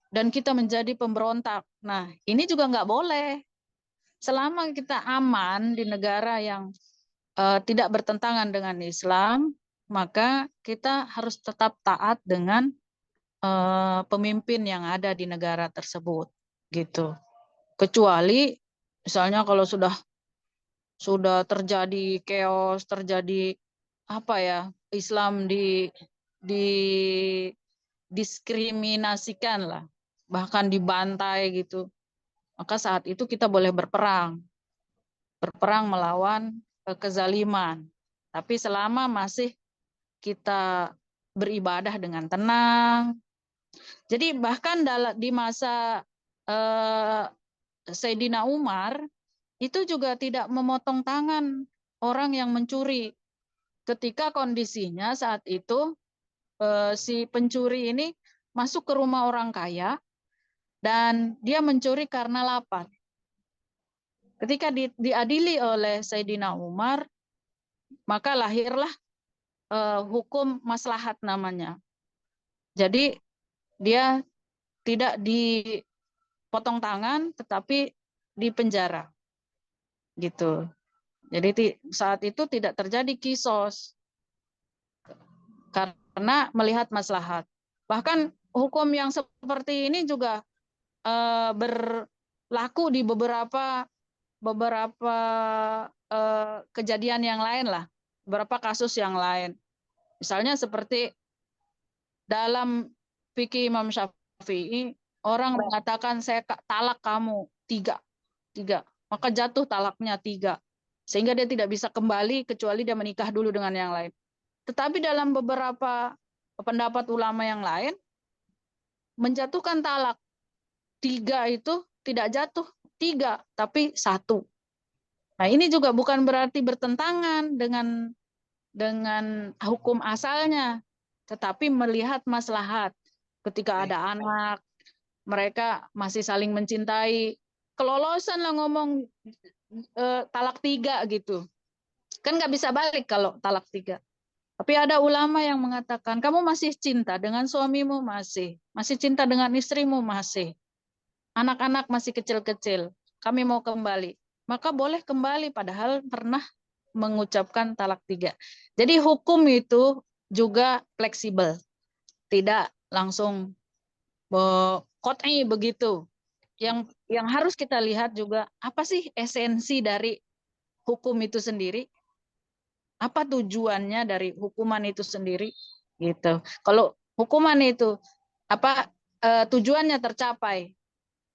dan kita menjadi pemberontak? Nah, ini juga nggak boleh. Selama kita aman di negara yang tidak bertentangan dengan Islam, maka kita harus tetap taat dengan pemimpin yang ada di negara tersebut, gitu. Kecuali misalnya kalau sudah terjadi chaos, terjadi apa ya, Islam didiskriminasikan lah, bahkan dibantai gitu, maka saat itu kita boleh berperang melawan kezaliman. Tapi selama masih kita beribadah dengan tenang. Jadi bahkan di masa Sayyidina Umar itu juga tidak memotong tangan orang yang mencuri. Ketika kondisinya saat itu si pencuri ini masuk ke rumah orang kaya dan dia mencuri karena lapar. Ketika diadili oleh Sayyidina Umar, maka lahirlah hukum maslahat namanya. Jadi dia tidak dipotong tangan, tetapi dipenjara, gitu. Jadi saat itu tidak terjadi kisos karena melihat maslahat. Bahkan hukum yang seperti ini juga berlaku di beberapa kejadian yang lain lah, beberapa kasus yang lain. Misalnya seperti dalam fikih Imam Syafi'i, orang mengatakan saya talak kamu 3, maka jatuh talaknya 3, sehingga dia tidak bisa kembali kecuali dia menikah dulu dengan yang lain. Tetapi dalam beberapa pendapat ulama yang lain, menjatuhkan talak 3 itu tidak jatuh 3, tapi 1. Nah, ini juga bukan berarti bertentangan dengan hukum asalnya, tetapi melihat maslahat. Ketika ada anak, mereka masih saling mencintai, kelolosan lah ngomong talak 3 gitu. Kan nggak bisa balik kalau talak 3. Tapi ada ulama yang mengatakan, kamu masih cinta dengan suamimu, masih cinta dengan istrimu, masih. Anak-anak masih kecil-kecil, kami mau kembali. Maka boleh kembali, padahal pernah mengucapkan talak 3. Jadi hukum itu juga fleksibel. Tidak langsung qat'i begitu. Yang harus kita lihat juga, apa sih esensi dari hukum itu sendiri? Apa tujuannya dari hukuman itu sendiri? Gitu. Kalau hukuman itu tujuannya tercapai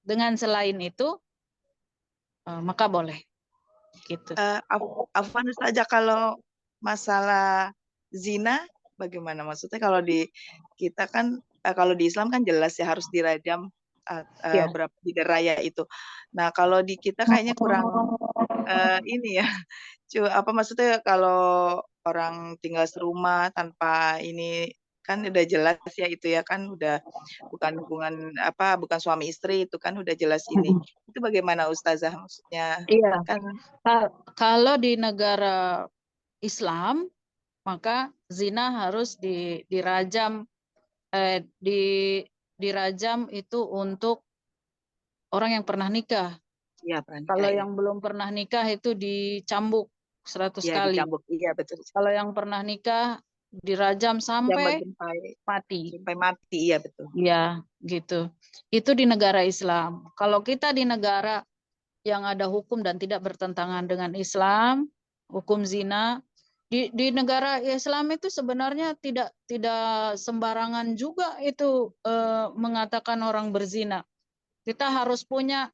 dengan selain itu, maka boleh. Gitu. Afwan saja kalau masalah zina bagaimana? Maksudnya kalau di kita kan kalau di Islam kan jelas ya harus dirajam berapa raya itu. Nah, kalau di kita kayaknya kurang ini ya. Apa maksudnya kalau orang tinggal serumah tanpa ini kan udah jelas ya itu ya kan udah bukan hubungan bukan suami istri itu kan udah jelas ini. Itu bagaimana Ustazah maksudnya? Iya. Kan kalau di negara Islam maka zina harus dirajam dirajam itu untuk orang yang pernah nikah. Iya, pernah nikah, Kalau ya. yang belum pernah nikah itu dicambuk 100 Iya, kali. dicambuk. Iya, betul. Kalau yang pernah nikah dirajam sampai mati. Sampai mati, iya betul. Ya, gitu. Itu di negara Islam. Kalau kita di negara yang ada hukum dan tidak bertentangan dengan Islam, hukum zina, di negara Islam itu sebenarnya tidak sembarangan juga itu mengatakan orang berzina. Kita harus punya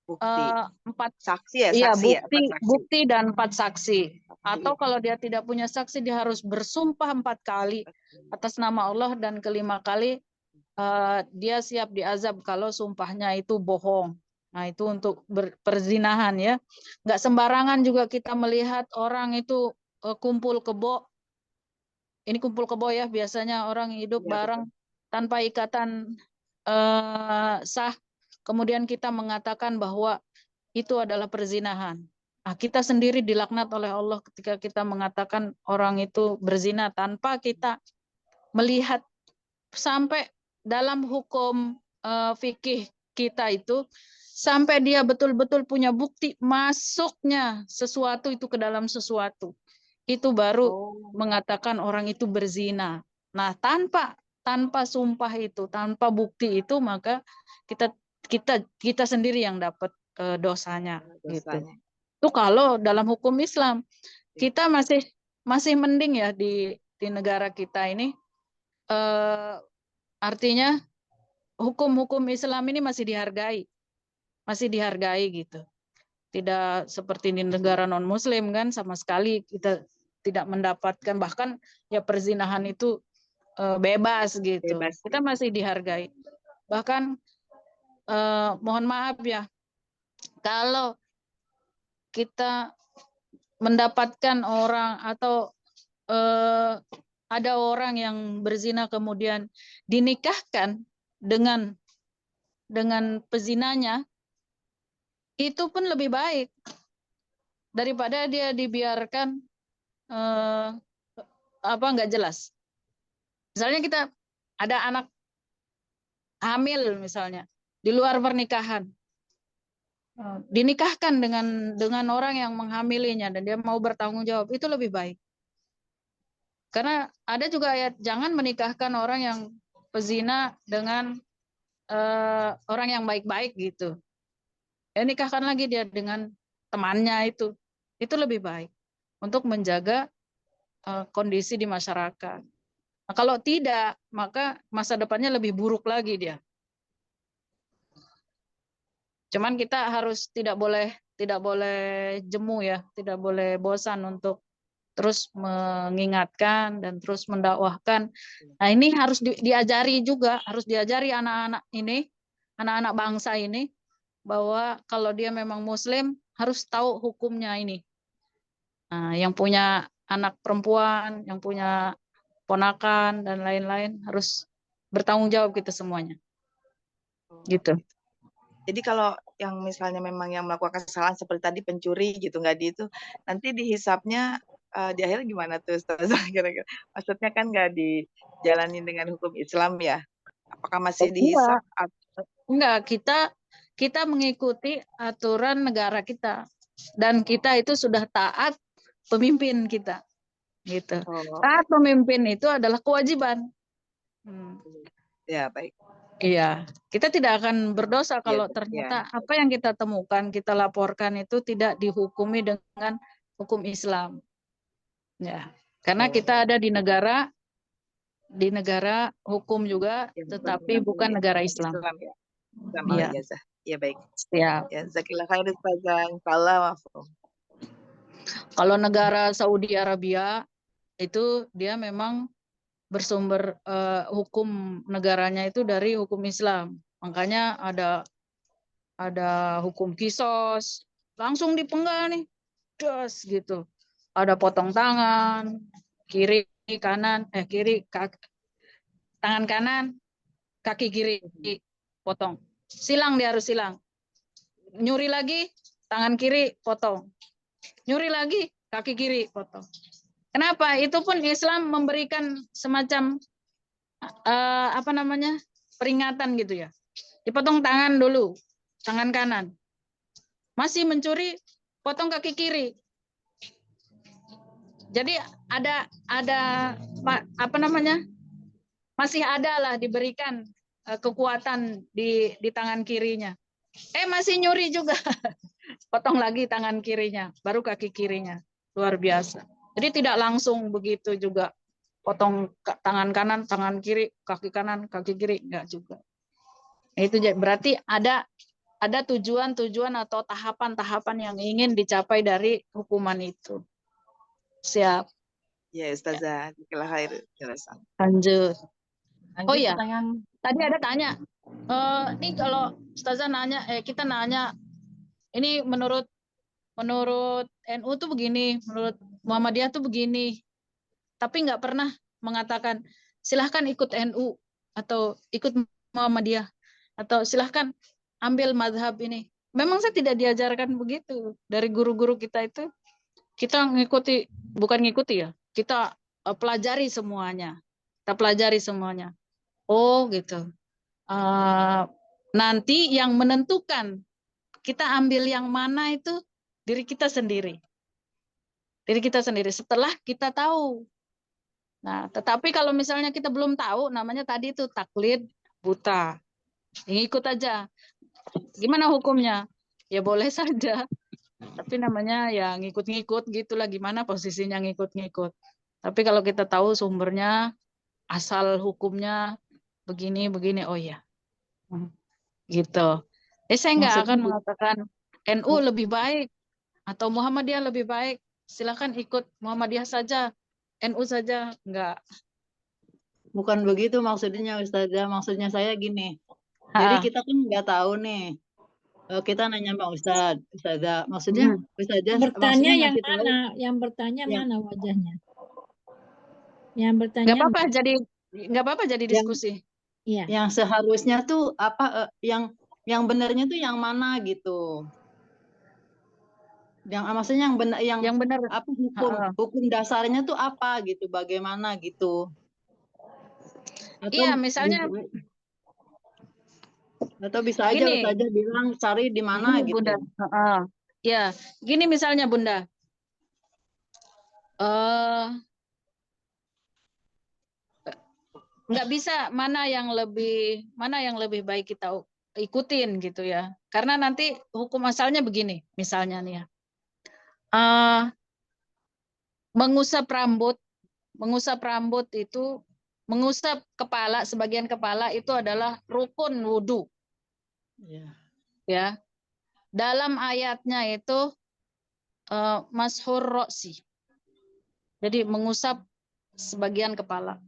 Bukti. 4 Saksi ya, iya, saksi ya, bukti, 4 saksi. bukti dan 4 saksi. Atau kalau dia tidak punya saksi, dia harus bersumpah 4 kali atas nama Allah, dan kelima kali dia siap diazab kalau sumpahnya itu bohong. Nah, itu untuk perzinahan ya. Nggak sembarangan juga kita melihat orang itu kumpul kebo. Ini kumpul kebo ya, biasanya orang hidup Iya, bareng tanpa ikatan sah. Kemudian kita mengatakan bahwa itu adalah perzinahan. Nah, kita sendiri dilaknat oleh Allah ketika kita mengatakan orang itu berzina tanpa kita melihat sampai dalam hukum fikih kita itu, sampai dia betul-betul punya bukti masuknya sesuatu itu ke dalam sesuatu. Itu baru mengatakan orang itu berzina. Nah, tanpa sumpah itu, tanpa bukti itu, maka kita sendiri yang dapat dosanya. Gitu. Itu kalau dalam hukum Islam. Kita masih mending ya di negara kita ini. Artinya hukum-hukum Islam ini masih dihargai gitu. Tidak seperti di negara non Muslim kan, sama sekali kita tidak mendapatkan, bahkan ya perzinahan itu bebas gitu. Kita masih dihargai. Bahkan mohon maaf ya, kalau kita mendapatkan orang atau ada orang yang berzina kemudian dinikahkan dengan pezinanya, itu pun lebih baik daripada dia dibiarkan nggak jelas. Misalnya kita ada anak hamil misalnya di luar pernikahan, dinikahkan dengan orang yang menghamilinya dan dia mau bertanggung jawab, itu lebih baik. Karena ada juga ayat, jangan menikahkan orang yang pezina dengan orang yang baik-baik gitu. Ya, nikahkan lagi dia dengan temannya itu lebih baik untuk menjaga kondisi di masyarakat. Nah, kalau tidak, maka masa depannya lebih buruk lagi dia. Cuman kita harus tidak boleh jemu ya, tidak boleh bosan untuk terus mengingatkan dan terus mendakwahkan. Nah, ini harus diajari juga, harus diajari anak-anak ini, anak-anak bangsa ini, bahwa kalau dia memang Muslim harus tahu hukumnya ini. Nah, yang punya anak perempuan, yang punya ponakan dan lain-lain harus bertanggung jawab kita semuanya. Gitu. Jadi kalau yang misalnya memang yang melakukan kesalahan seperti tadi pencuri gitu, nggak itu, nanti dihisapnya di akhir gimana tuh Ustazah kira-kira? Maksudnya kan nggak dijalani dengan hukum Islam ya? Apakah masih dihisap? Enggak, kita mengikuti aturan negara kita dan kita itu sudah taat pemimpin kita, gitu. Taat pemimpin itu adalah kewajiban. Ya, baik. Iya, kita tidak akan berdosa kalau ternyata apa yang kita temukan, kita laporkan itu tidak dihukumi dengan hukum Islam. Ya, karena kita ada di negara hukum juga, tetapi bukan negara Islam. Iya. Ya, baik. Siap. Ya, Zakillah khair Ustazah. Insyaallah. Kalau negara Saudi Arabia itu dia memang bersumber hukum negaranya itu dari hukum Islam. Makanya ada hukum kisos, langsung dipenggal nih. Das gitu. Ada potong tangan, kiri kanan, tangan kanan, kaki kiri potong. Silang, dia harus silang. Nyuri lagi, tangan kiri potong. Nyuri lagi, kaki kiri potong. Kenapa? Itu pun Islam memberikan semacam peringatan gitu ya. Dipotong tangan dulu, tangan kanan. Masih mencuri, potong kaki kiri. Jadi ada apa namanya? Masih ada lah diberikan kekuatan di tangan kirinya. Masih nyuri juga. Potong lagi tangan kirinya, baru kaki kirinya. Luar biasa. Jadi tidak langsung begitu juga. Potong tangan kanan, tangan kiri, kaki kanan, kaki kiri, enggak juga. Itu berarti ada tujuan-tujuan atau tahapan-tahapan yang ingin dicapai dari hukuman itu. Siap. Ya, Ustazah. Jazakallah khair. Lanjut. Oh Lanjut iya, pertanyaan. tadi ada tanya. Ini kalau Ustazah nanya, kita nanya, ini menurut NU tuh begini, menurut Muhammadiyah tuh begini. Tapi nggak pernah mengatakan silahkan ikut NU atau ikut Muhammadiyah atau silahkan ambil mazhab ini. Memang saya tidak diajarkan begitu dari guru-guru kita itu. Kita ngikuti, bukan ngikuti ya, kita pelajari semuanya. Kita pelajari semuanya. Oh gitu. Nanti yang menentukan kita ambil yang mana itu diri kita sendiri. Diri kita sendiri setelah kita tahu. Nah, tetapi kalau misalnya kita belum tahu, namanya tadi itu taklid buta. Ikut aja. Gimana hukumnya? Ya boleh saja. Tapi namanya ya ngikut-ngikut gitulah, gimana posisinya ngikut-ngikut. Tapi kalau kita tahu sumbernya, asal hukumnya begini, oh ya. Gitu. Saya nggak akan mengatakan NU lebih baik atau Muhammadiyah lebih baik. Silakan ikut Muhammadiyah saja, NU saja, enggak. Bukan begitu maksudnya Ustazah. Maksudnya saya gini. Jadi kita kan nggak tahu nih. Kita nanya Pak Ustazah. Maksudnya Ustazah Bertanya maksudnya yang ngasih tahu. mana? Yang bertanya mana wajahnya? Yang bertanya. Nggak apa-apa jadi diskusi. Iya. Yang seharusnya tuh apa? Yang benernya tuh yang mana gitu? Yang maksudnya yang benar apa hukum dasarnya tuh apa gitu? Bagaimana gitu? Iya, misalnya atau bisa aja gini, Ustazah bilang cari di mana gini, gitu. Bunda. Ya, gini misalnya Bunda. Nggak bisa mana yang lebih baik kita ikutin gitu ya. Karena nanti hukum asalnya begini, misalnya nih ya. Mengusap rambut itu, mengusap kepala, sebagian kepala itu adalah rukun wudhu. Ya. Dalam ayatnya itu mashur ro'si. Jadi mengusap sebagian kepala.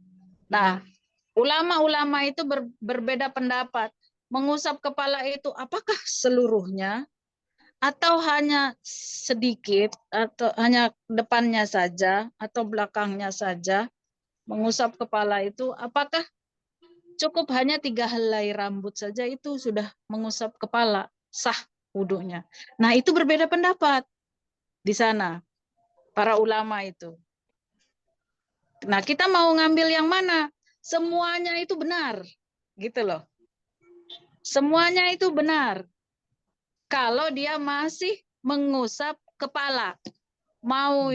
Nah, ulama-ulama itu berbeda pendapat. Mengusap kepala itu apakah seluruhnya atau hanya sedikit atau hanya depannya saja atau belakangnya saja? Mengusap kepala itu apakah cukup hanya 3 helai rambut saja itu sudah mengusap kepala, sah wudhunya. Nah, itu berbeda pendapat di sana para ulama itu. Nah, kita mau ngambil yang mana? Semuanya itu benar, gitu loh. Semuanya itu benar. Kalau dia masih mengusap kepala, mau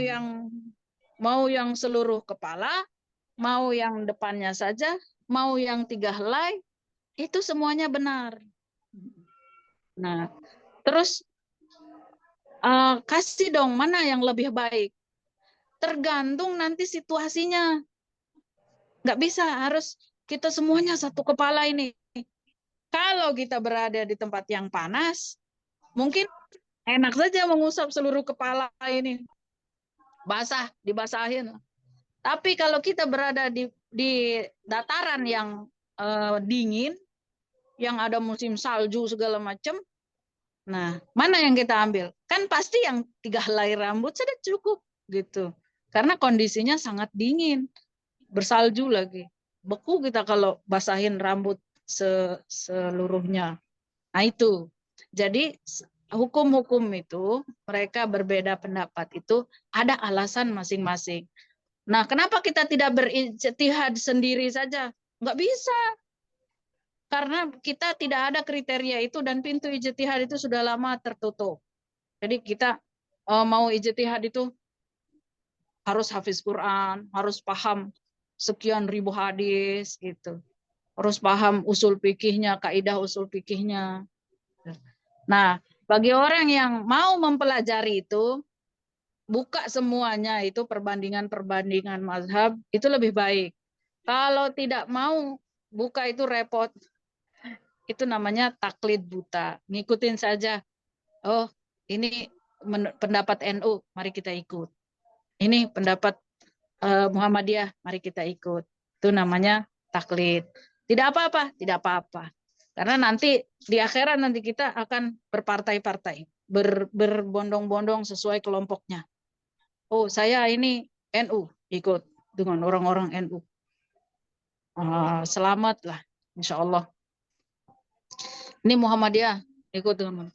yang seluruh kepala, mau yang depannya saja, mau yang 3 helai, itu semuanya benar. Nah, terus kasih dong mana yang lebih baik. Tergantung nanti situasinya. Nggak bisa, harus kita semuanya satu kepala ini. Kalau kita berada di tempat yang panas, mungkin enak saja mengusap seluruh kepala ini. Basah, dibasahin. Tapi kalau kita berada di dataran yang dingin, yang ada musim salju segala macam, nah mana yang kita ambil? Kan pasti yang 3 helai rambut sudah cukup gitu. Karena kondisinya sangat dingin, bersalju lagi. Beku kita kalau basahin rambut seluruhnya. Nah itu. Jadi hukum-hukum itu mereka berbeda pendapat itu ada alasan masing-masing. Nah, kenapa kita tidak berijtihad sendiri saja? Nggak bisa. karena kita tidak ada kriteria itu dan pintu ijtihad itu sudah lama tertutup. Jadi kita mau ijtihad itu harus hafiz Quran, harus paham sekian ribu hadis gitu. Harus paham usul fikihnya, kaidah usul fikihnya. Nah, bagi orang yang mau mempelajari itu, buka semuanya itu perbandingan-perbandingan mazhab itu lebih baik. Kalau tidak mau buka itu repot. Itu namanya taklid buta. Ngikutin saja. Oh, ini pendapat NU, mari kita ikut. Ini pendapat Muhammadiyah, mari kita ikut. Itu namanya taklid. Tidak apa-apa, tidak apa-apa. Karena nanti di akhirat nanti kita akan berpartai-partai, berbondong-bondong sesuai kelompoknya. Oh, saya ini NU, ikut dengan orang-orang NU. Selamatlah, insya Allah. Ini Muhammadiyah, ikut dengan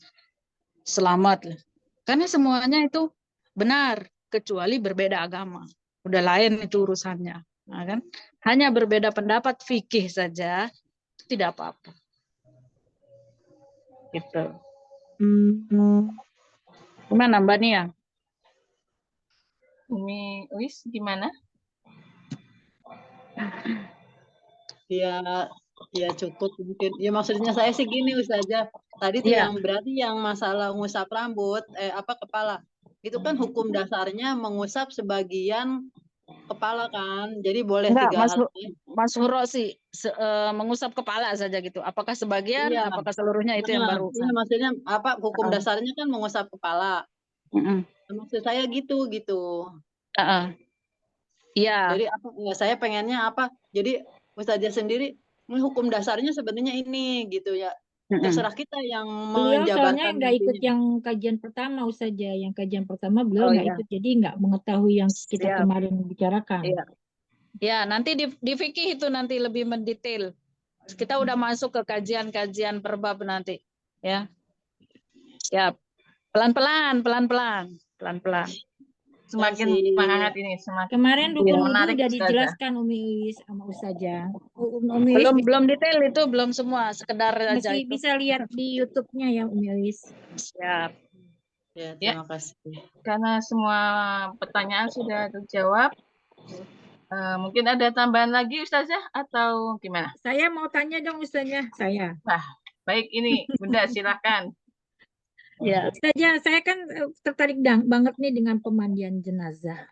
selamatlah. Karena semuanya itu benar, kecuali berbeda agama. Udah lain itu urusannya. Nah, kan? Hanya berbeda pendapat fikih saja, tidak apa-apa. Gitu. Gimana Mbak Nia? Umi Uis gimana? Ya cukup mungkin. Ya maksudnya saya sih gini Ustazah. Tadi tuh yang berarti yang masalah ngusap rambut, kepala. Itu kan hukum dasarnya mengusap sebagian kepala kan. Jadi boleh Enggak, 3 hal. Mas Huro sih mengusap kepala saja gitu. Apakah sebagian, Iya. apakah seluruhnya itu yang baru? Iya, maksudnya hukum dasarnya kan mengusap kepala. Maksud saya gitu. Iya. Jadi ya saya pengennya jadi Ustazah sendiri hukum dasarnya sebenarnya ini gitu ya. Terserah kita yang Beliau soalnya menjabarkan nggak ikut nantinya. yang kajian pertama saja. Yang kajian pertama beliau Oh, nggak iya. ikut, jadi nggak mengetahui yang kita Siap. kemarin bicarakan. Iya. Ya, nanti di fikih itu nanti lebih mendetail. Kita udah masuk ke kajian-kajian perbab nanti, ya. Siap. Pelan-pelan. Semakin semangat ini, semakin Kemarin rukun wudhu menarik udah Ustazah. dijelaskan Umi Uis sama Ustazah. Umi Uis Belum detail itu, belum semua, sekedar aja masih itu. bisa lihat di YouTube-nya ya Umi Uis. Siap. Ya, Ya, terima kasih. karena semua pertanyaan sudah terjawab, mungkin ada tambahan lagi Ustazah atau gimana? Saya mau tanya dong Ustazah, saya. Wah, baik ini Bunda silakan. Ya. Ustazah, saya kan tertarik banget nih dengan pemandian jenazah.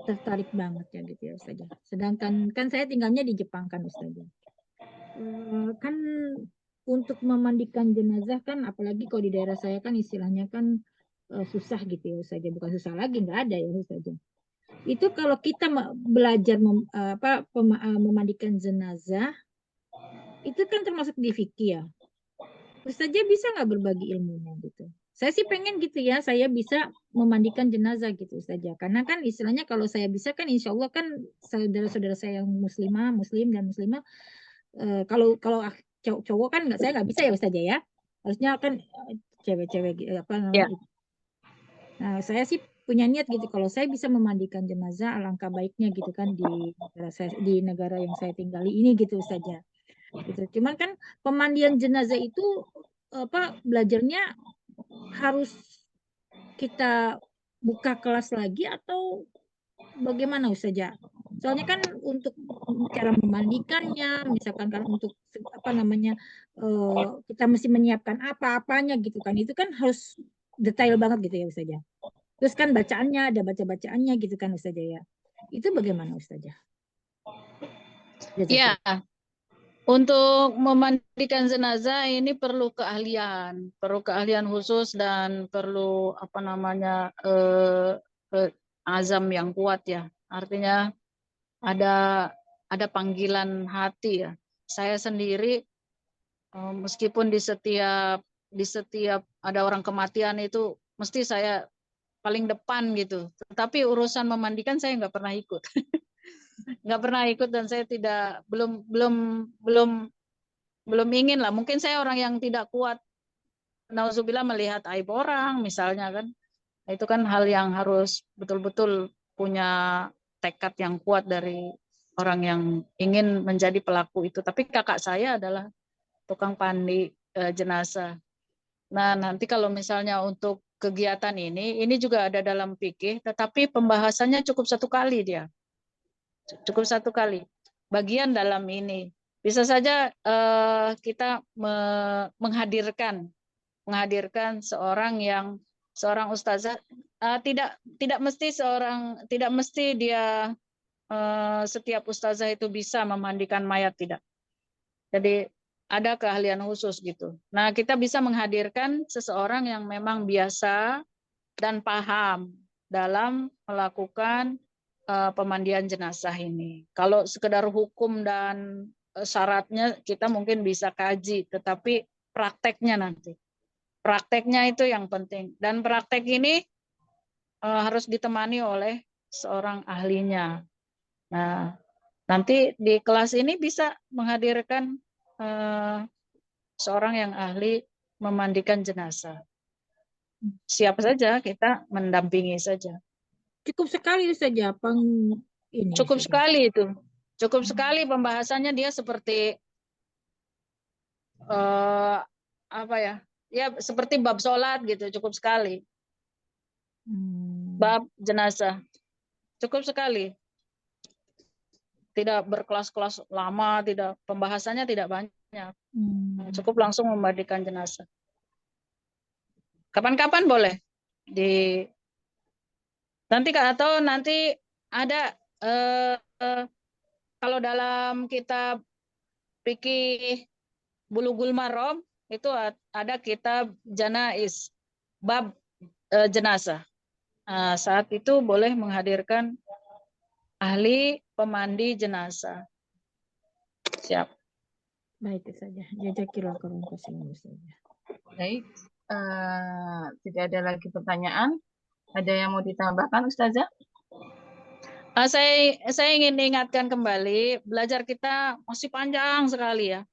Tertarik banget ya gitu ya Ustazah. Sedangkan kan saya tinggalnya di Jepang kan Ustazah. Kan untuk memandikan jenazah kan apalagi kalau di daerah saya kan istilahnya kan susah gitu ya Ustazah. Bukan susah lagi, nggak ada ya Ustazah. Itu kalau kita belajar memandikan jenazah itu kan termasuk di fikih ya. Ustazah bisa nggak berbagi ilmunya gitu? Saya sih pengen gitu ya, saya bisa memandikan jenazah gitu Ustazah. Karena kan istilahnya kalau saya bisa kan insya Allah kan saudara-saudara saya yang muslim dan muslimah, kalau cowok kan saya nggak bisa ya Ustazah ya. Harusnya kan cewek-cewek namanya. Nah, saya sih punya niat gitu kalau saya bisa memandikan jenazah alangkah baiknya gitu kan di negara yang saya tinggali ini gitu Ustazah. Gitu. Cuman kan pemandian jenazah itu belajarnya harus kita buka kelas lagi atau bagaimana Ustazah? Soalnya kan untuk cara memandikannya, misalkan kan untuk kita mesti menyiapkan apa-apanya gitu kan, itu kan harus detail banget gitu ya Ustazah. Terus kan bacaannya ada bacaannya gitu kan Ustazah ya. Itu bagaimana Ustazah? Ya. Untuk memandikan jenazah ini perlu keahlian khusus dan perlu azam yang kuat ya. Artinya ada panggilan hati ya. Saya sendiri meskipun di setiap ada orang kematian itu mesti saya paling depan gitu. Tetapi urusan memandikan saya nggak pernah ikut. Nggak pernah ikut dan saya belum ingin lah. Mungkin saya orang yang tidak kuat, nauzubillah, melihat aib orang misalnya kan. Itu kan hal yang harus betul-betul punya tekad yang kuat dari orang yang ingin menjadi pelaku itu. Tapi kakak saya adalah tukang pandi jenazah. Nah, nanti kalau misalnya untuk kegiatan ini juga ada dalam fikih, tetapi pembahasannya cukup satu kali dia. Cukup satu kali. Bagian dalam ini. Bisa saja kita menghadirkan seorang ustazah, tidak mesti dia setiap ustazah itu bisa memandikan mayat, tidak. Jadi ada keahlian khusus gitu. Nah, kita bisa menghadirkan seseorang yang memang biasa dan paham dalam melakukan pemandian jenazah ini. Kalau sekedar hukum dan syaratnya kita mungkin bisa kaji, tetapi prakteknya nanti. Prakteknya itu yang penting. Dan praktek ini harus ditemani oleh seorang ahlinya. Nah, nanti di kelas ini bisa menghadirkan seorang yang ahli memandikan jenazah. Siap saja, kita mendampingi saja. Cukup sekali saja ini. Cukup sekali itu. Cukup sekali pembahasannya, dia seperti apa ya? Ya seperti bab sholat gitu, cukup sekali. Bab jenazah. Cukup sekali. Tidak berkelas-kelas lama, pembahasannya tidak banyak. Cukup langsung memandikan jenazah. Kapan-kapan boleh nanti ada kalau dalam kitab fikih Bulughul Maram itu ada kitab janaiz, bab jenazah. Saat itu boleh menghadirkan ahli pemandi jenazah. Siap. Baik saja. Jazakillah khairan katsiran saja. Baik, tidak ada lagi pertanyaan. Ada yang mau ditambahkan, Ustazah? Saya ingin ingatkan kembali, belajar kita masih panjang sekali ya.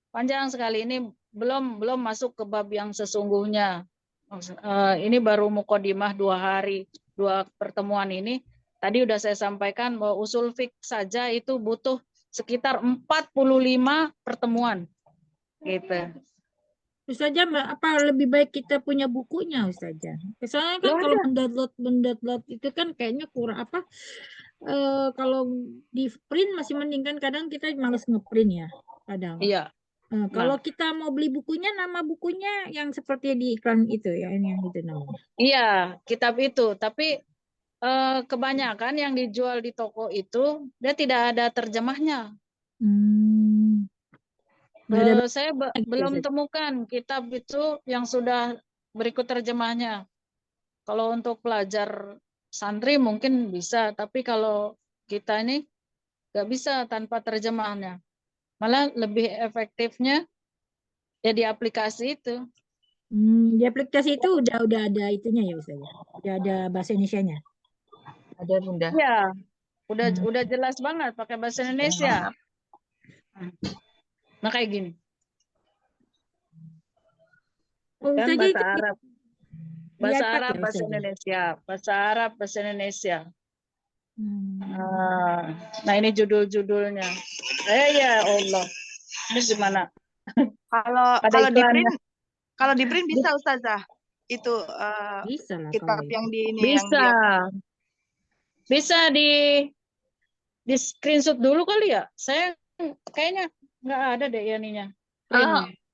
Panjang sekali, ini belum masuk ke bab yang sesungguhnya. Ini baru muqaddimah 2 hari, 2 pertemuan ini. Tadi udah saya sampaikan bahwa usul fiqh saja itu butuh sekitar 45 pertemuan. Gitu. Ustazah, apa lebih baik kita punya bukunya, Ustazah? Soalnya kan kalau mendownload itu kan kayaknya kurang apa? Kalau di print masih mending, kan kadang kita males ngeprint ya, kadang. Iya. Kalau kita mau beli bukunya, nama bukunya yang seperti di iklan itu ya, ini yang itu namanya. Iya, kitab itu. Tapi kebanyakan yang dijual di toko itu dia tidak ada terjemahnya. Saya belum temukan kitab itu yang sudah berikut terjemahnya. Kalau untuk pelajar santri mungkin bisa, tapi kalau kita ini nggak bisa tanpa terjemahnya. Malah lebih efektifnya ya di aplikasi itu. Di aplikasi itu udah ada itunya ya, Ustaz? Udah ada bahasa Indonesianya? Ada, Bunda. Ya, udah jelas banget pakai bahasa Indonesia. Nah kayak gini. Kan bahasa Arab. Bahasa Arab, bahasa Indonesia. Bahasa Arab, bahasa Indonesia. Nah ini judul-judulnya. Ya Allah. Ini gimana? Kalau di print bisa, Ustazah. Itu bisa kitab yang di ini. Bisa. Bisa di screenshot dulu kali ya. Saya kayaknya nggak ada deh ininya.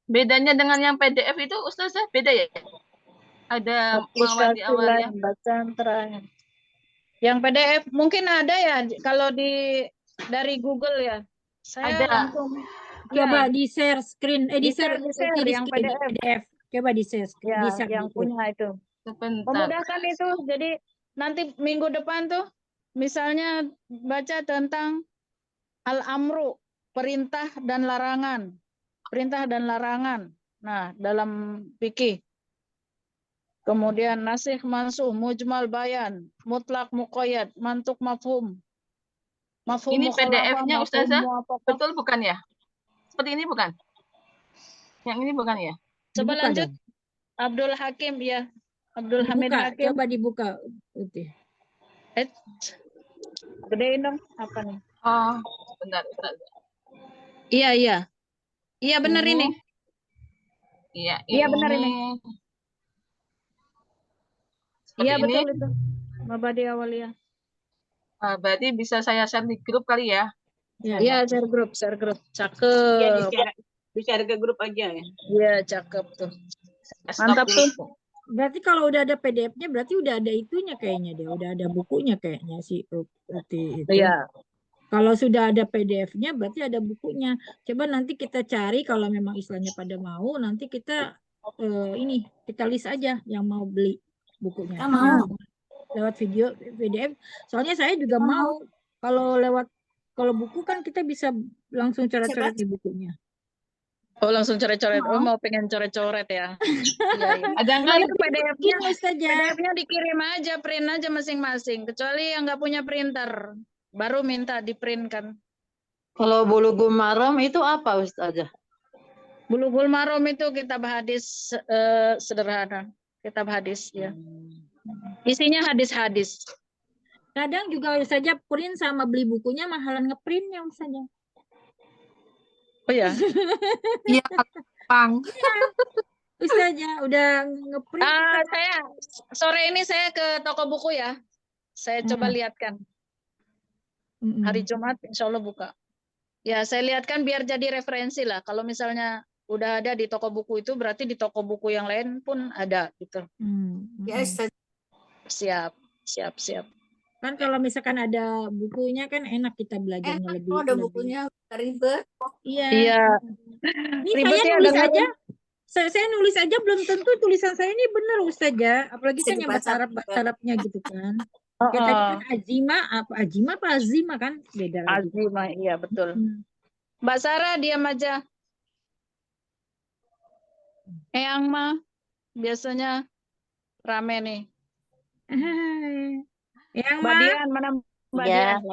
Bedanya dengan yang PDF itu, Ustazah, beda ya? Ada mawar di awalnya. Bacaan terakhir. Yang PDF mungkin ada ya kalau dari Google ya. Saya ada. Langsung coba di share screen, di share yang PDF. Coba di share screen. Ya, yang punya itu. Memudahkan itu. Jadi nanti minggu depan tuh misalnya baca tentang al-amru, perintah dan larangan. Perintah dan larangan. Nah, dalam fikih. Kemudian nasikh mansuh, mujmal bayan, mutlak muqayyad, mantuk mafhum. Ini PDF-nya, Ustazah, betul bukan ya? Seperti ini bukan? Yang ini bukan ya? Coba lanjut. Abdul Hakim ya. Abdul Hamid Hakim. Coba dibuka. Gedein dong. Apa nih? Oh, bentar, Ustazah. Iya. Iya benar ini. Iya, Iya benar ini. Seperti Iya ini. betul itu. Mabadi Awalia. Berarti bisa saya share di grup kali ya? Iya, share grup. Iya, Cakep. di-share ke grup aja ya. Iya, cakep tuh. Stop Mantap dulu. tuh. Berarti kalau udah ada PDF-nya berarti udah ada itunya kayaknya deh, udah ada bukunya kayaknya si Uti itu. Iya. Kalau sudah ada PDF-nya berarti ada bukunya. Coba nanti kita cari kalau memang istilahnya pada mau, nanti kita ini kita list aja yang mau beli bukunya. Kita mau. Lewat video PDF. Soalnya saya juga mau. Kalau lewat kalau buku kan kita bisa langsung coret-coret di bukunya. Oh langsung coret-coret. Oh mau pengen coret-coret ya. Iya, iya. Ada Nah, nggak itu PDF-nya, Ustazah? PDF-nya dikirim aja, print aja masing-masing. Kecuali yang nggak punya printer, baru minta di print kan. Kalau Bulughul Maram itu apa Ustazah? Bulughul Maram itu kitab hadis sederhana, kitab hadis ya. Isinya hadis-hadis. Kadang juga saja print sama beli bukunya mahalan ngeprintnya saja. Oh ya. Iya, Pang. Ustazah udah ngeprint. Saya sore ini saya ke toko buku ya. Saya coba lihatkan. Hari Jumat insya Allah buka. Ya saya lihatkan biar jadi referensi lah. Kalau misalnya udah ada di toko buku itu berarti di toko buku yang lain pun ada gitu. Ya, Ustazah. Siap. Kan kalau misalkan ada bukunya kan enak kita belajarnya lebih. Kalau ada bukunya ribet. Iya. Ini saya Ribetnya nulis ada aja. Saya nulis aja belum tentu tulisan saya ini benar Ustazah. Apalagi kan yang bahasa Arabnya gitu kan. Kayak tadi kan Azima apa Azima kan beda lagi. Azima, iya betul. Mbak Sarah diam aja. Eyang mah biasanya rame nih. Yang Mbak Dian mana Mbak Ya, Dian?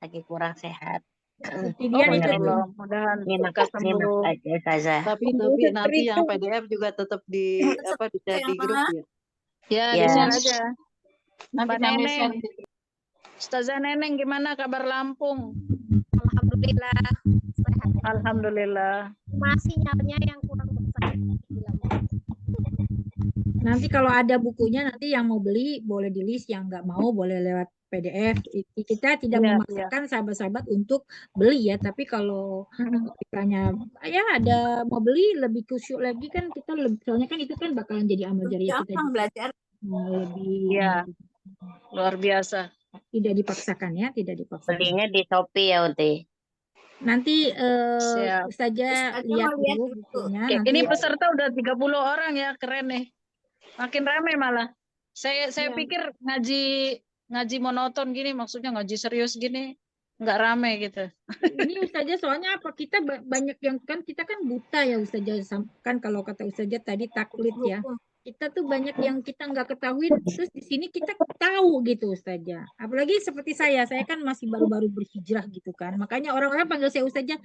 lagi kurang sehat. Oh, Masya Allah, mudahan lekas sembuh. aja Ustazah. Tapi nanti yang PDF juga tetap di-share di grup ya. Ya, Ya. di-share aja. Nanti Mbak kami Neneng, share. Ustazah Neneng gimana kabar Lampung? Alhamdulillah sehat. Alhamdulillah. Masih sinyalnya yang kurang besar. Nanti kalau ada bukunya nanti yang mau beli boleh di list, yang nggak mau boleh lewat PDF. Kita tidak memaksakan sahabat-sahabat untuk beli ya, tapi kalau misalnya ya ada mau beli lebih khusyuk lagi kan kita lebih, soalnya kan itu kan bakalan jadi amal jariah kita juga. Belajar. Lebih Luar biasa. Tidak dipaksakan ya, tidak dipaksakan. Belinya di Shopee ya Unti. Nanti Siap. saja lihat dulu bukunya. Oke, Nanti ini peserta udah 30 orang ya, keren nih. Makin ramai malah. Saya pikir ngaji monoton gini, maksudnya ngaji serius gini, nggak ramai gitu. Ini Ustazah soalnya apa, kita banyak yang kan kita kan buta ya Ustazah, kan kalau kata Ustazah tadi taklid ya. Kita tuh banyak yang kita nggak ketahui, terus di sini kita tahu gitu Ustazah. Apalagi seperti saya kan masih baru-baru berhijrah gitu kan. Makanya orang-orang panggil saya Ustazah.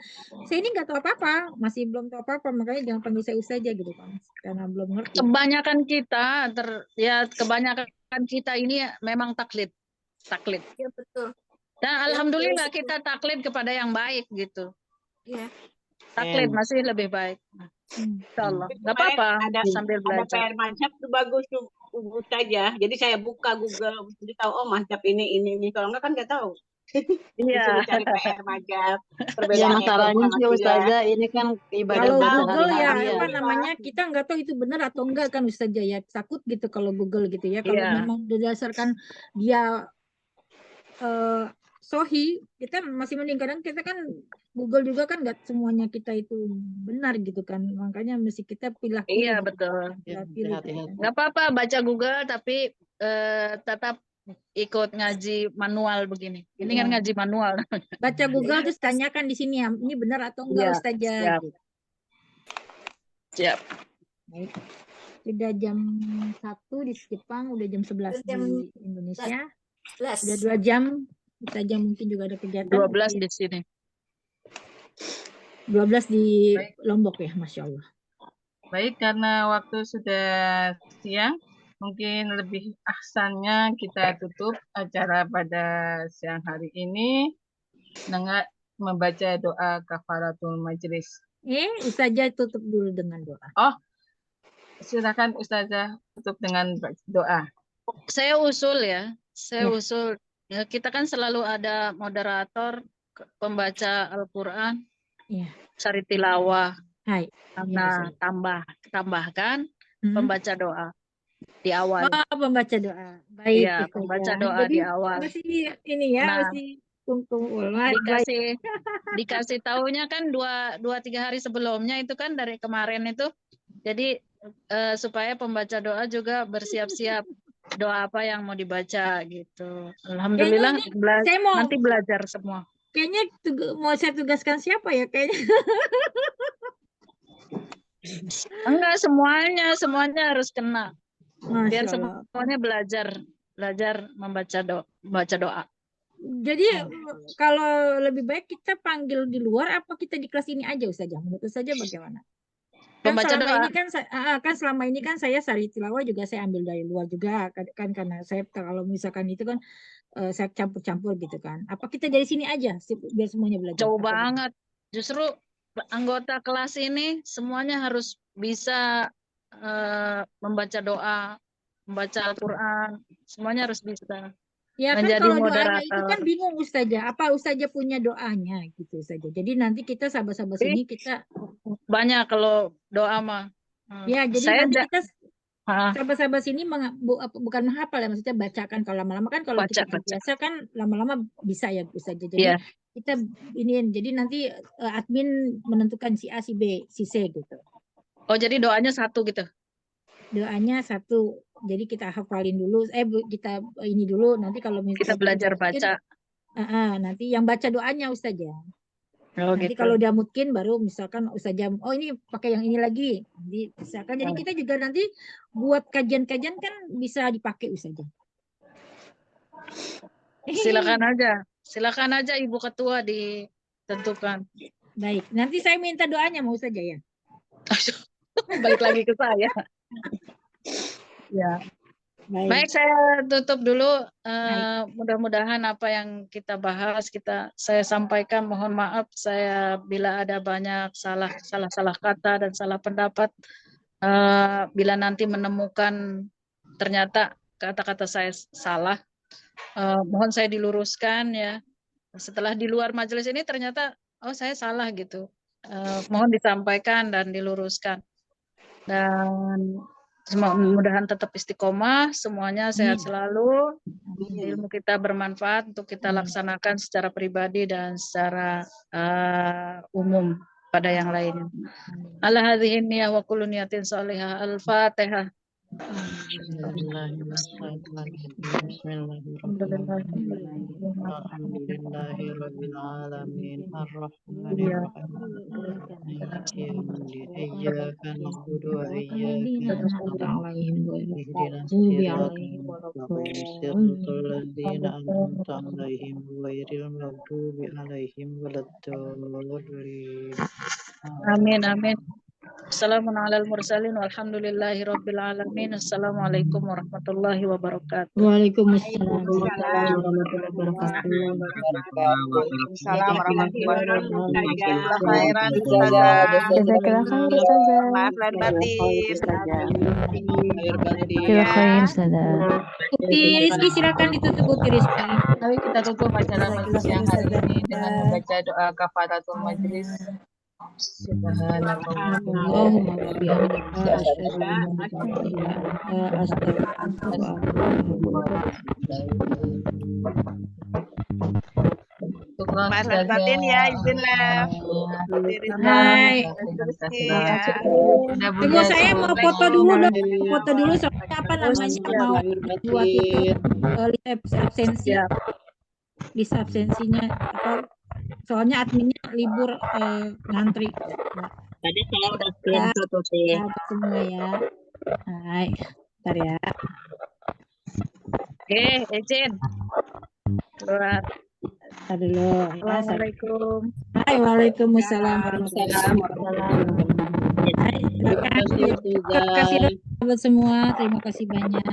Saya ini nggak tahu apa-apa, masih belum tahu apa-apa, makanya jangan panggil saya Ustazah gitu kan. Karena belum ngerti. Kebanyakan kita ini memang taklid. Iya betul. Dan alhamdulillah kita taklid kepada yang baik gitu. Iya. Taklid masih lebih baik. Insyaallah. Nggak apa-apa sambil belajar. Ada PR mazhab tuh bagus tuh saja. Jadi saya buka Google, jadi tahu oh mazhab ini. Kalau enggak kan nggak tahu. Iya. Cari PR mazhab. Ya masalahnya sih Ustazah ini kan ibadah Kalau kita Google ya sehari-hari apa namanya, kita nggak tahu itu benar atau enggak kan Ustazah ya, takut gitu kalau Google gitu ya. Kalau memang berdasarkan dia sohi, kita masih mending. Kadang kita kan Google juga kan nggak semuanya kita itu benar gitu kan, makanya mesti kita pilih. Iya betul. Nggak apa-apa baca Google tapi tetap ikut ngaji manual begini. Ini kan ngaji manual. Baca Google terus tanyakan di sini ya, ini benar atau enggak Ustazah. Siap. Baik. Sudah jam 1 di Jepang, udah jam 11 di Indonesia. Udah 2 jam. Ustazah mungkin juga ada kegiatan. 12 di sini. 12 di Lombok ya, Masya Allah. Baik, karena waktu sudah siang, mungkin lebih ahsannya kita tutup acara pada siang hari ini dengan membaca doa kafaratul majlis. Ustazah tutup dulu dengan doa. Oh, silakan Ustazah tutup dengan doa. Saya usul ya, saya Ya. usul. Ya, kita kan selalu ada moderator, pembaca Al-Quran, Ya. cari tilawah. Hai. Karena tambahkan pembaca doa di awal. Oh, pembaca doa. Baik. Iya, pembaca doa Jadi di awal. masih ini ya, Nah, masih kumpul. Baik. dikasih taunya kan 2-3 hari sebelumnya itu kan dari kemarin itu. Jadi supaya pembaca doa juga bersiap-siap doa apa yang mau dibaca gitu. Alhamdulillah saya mau nanti belajar semua. Kayaknya mau saya tugaskan siapa ya kayaknya? Enggak, semuanya harus kena. Biar Masya Allah. semuanya belajar membaca doa. Jadi kalau lebih baik kita panggil di luar apa kita di kelas ini aja Ustazah? Menurut Ustazah bagaimana? Pembaca doa. Selama ini kan saya sari tilawah juga saya ambil dari luar juga kan karena saya kalau misalkan itu kan saya campur-campur gitu kan. Apa kita dari sini aja biar semuanya belajar? Jauh banget. Justru anggota kelas ini semuanya harus bisa membaca doa, membaca Al-Quran, semuanya harus bisa. Ya kan menjadi kalau doanya moderator. itu kan bingung Ustazah. Apa Ustazah punya doanya gitu Ustazah. Jadi nanti kita sahabat-sahabat sini kita banyak kalau doa mah. Ya, jadi Saya nanti kita sahabat-sahabat sini bukan menghafal ya, maksudnya bacakan. Kalau lama-lama kan kalau kita biasa kan lama-lama bisa ya Ustazah. Jadi kita ini jadi nanti admin menentukan si A, si B, si C gitu. Oh, jadi doanya satu gitu. Doanya satu. Jadi kita hafalin dulu, kita ini dulu, nanti kalau misalnya kita belajar baca. Nanti yang baca doanya Ustazah. Oh, nanti gitu. kalau udah mungkin baru misalkan Ustazah, oh ini pakai yang ini lagi. Misalkan jadi kita juga nanti buat kajian-kajian kan bisa dipakai Ustazah. Silakan aja Ibu Ketua ditentukan. Baik, nanti saya minta doanya mau Ustazah ya. Balik lagi ke saya. Ya. Baik, saya tutup dulu. Mudah-mudahan apa yang kita bahas saya sampaikan. Mohon maaf saya bila ada banyak salah kata dan salah pendapat. Bila nanti menemukan ternyata kata-kata saya salah, mohon saya diluruskan ya. Setelah di luar majelis ini ternyata saya salah gitu. Mohon disampaikan dan diluruskan. Dan mudah-mudahan tetap istiqomah, semuanya sehat selalu, ilmu kita bermanfaat untuk kita laksanakan secara pribadi dan secara umum pada yang lainnya. Ala hadhihi niyah wa kullu niyatin shalihah. Al-Fatihah. Alhamdulillahirrahmanirrahim. Ar-Rahmanirrahim. Maliki yaumiddin. Iyyaka na'budu wa iyyaka nasta'in. Ihdinas siratal ladzina an'amta 'alaihim ghairil maghdubi 'alaihim waladdallin. Amin amin. Assalamualaikum warahmatullahi wabarakatuh. Walhamdulillahi rabbil alamin. Assalamualaikum warahmatullahi wabarakatuh. Waalaikumsalam warahmatullahi wabarakatuh. Waalaikumsalam warahmatullahi wabarakatuh. Maaf lahir batin. Rizky silakan ditutup Uti Rizky. Mari kita tutup acara majelis yang hari ini dengan membaca doa kafaratul majelis. Allahumma bihamdika asyhadu an la ilaha illa anta astaghfiruka wa atubu Maaf lahir batin ya, izinlah. Hai. Tunggu saya mau foto dulu dong. Foto dulu soalnya apa namanya mau buat itu absensi. List absensinya apa? Soalnya adminnya libur ngantri. Tadi saya udah screenshot tuh sih. Semua ya. Hai. Bentar ya. Oke, izin. Keluar. Dulu. Assalamualaikum. Hai, waalaikumsalam warahmatullahi wabarakatuh. Hai, terima kasih buat semua. Terima kasih banyak.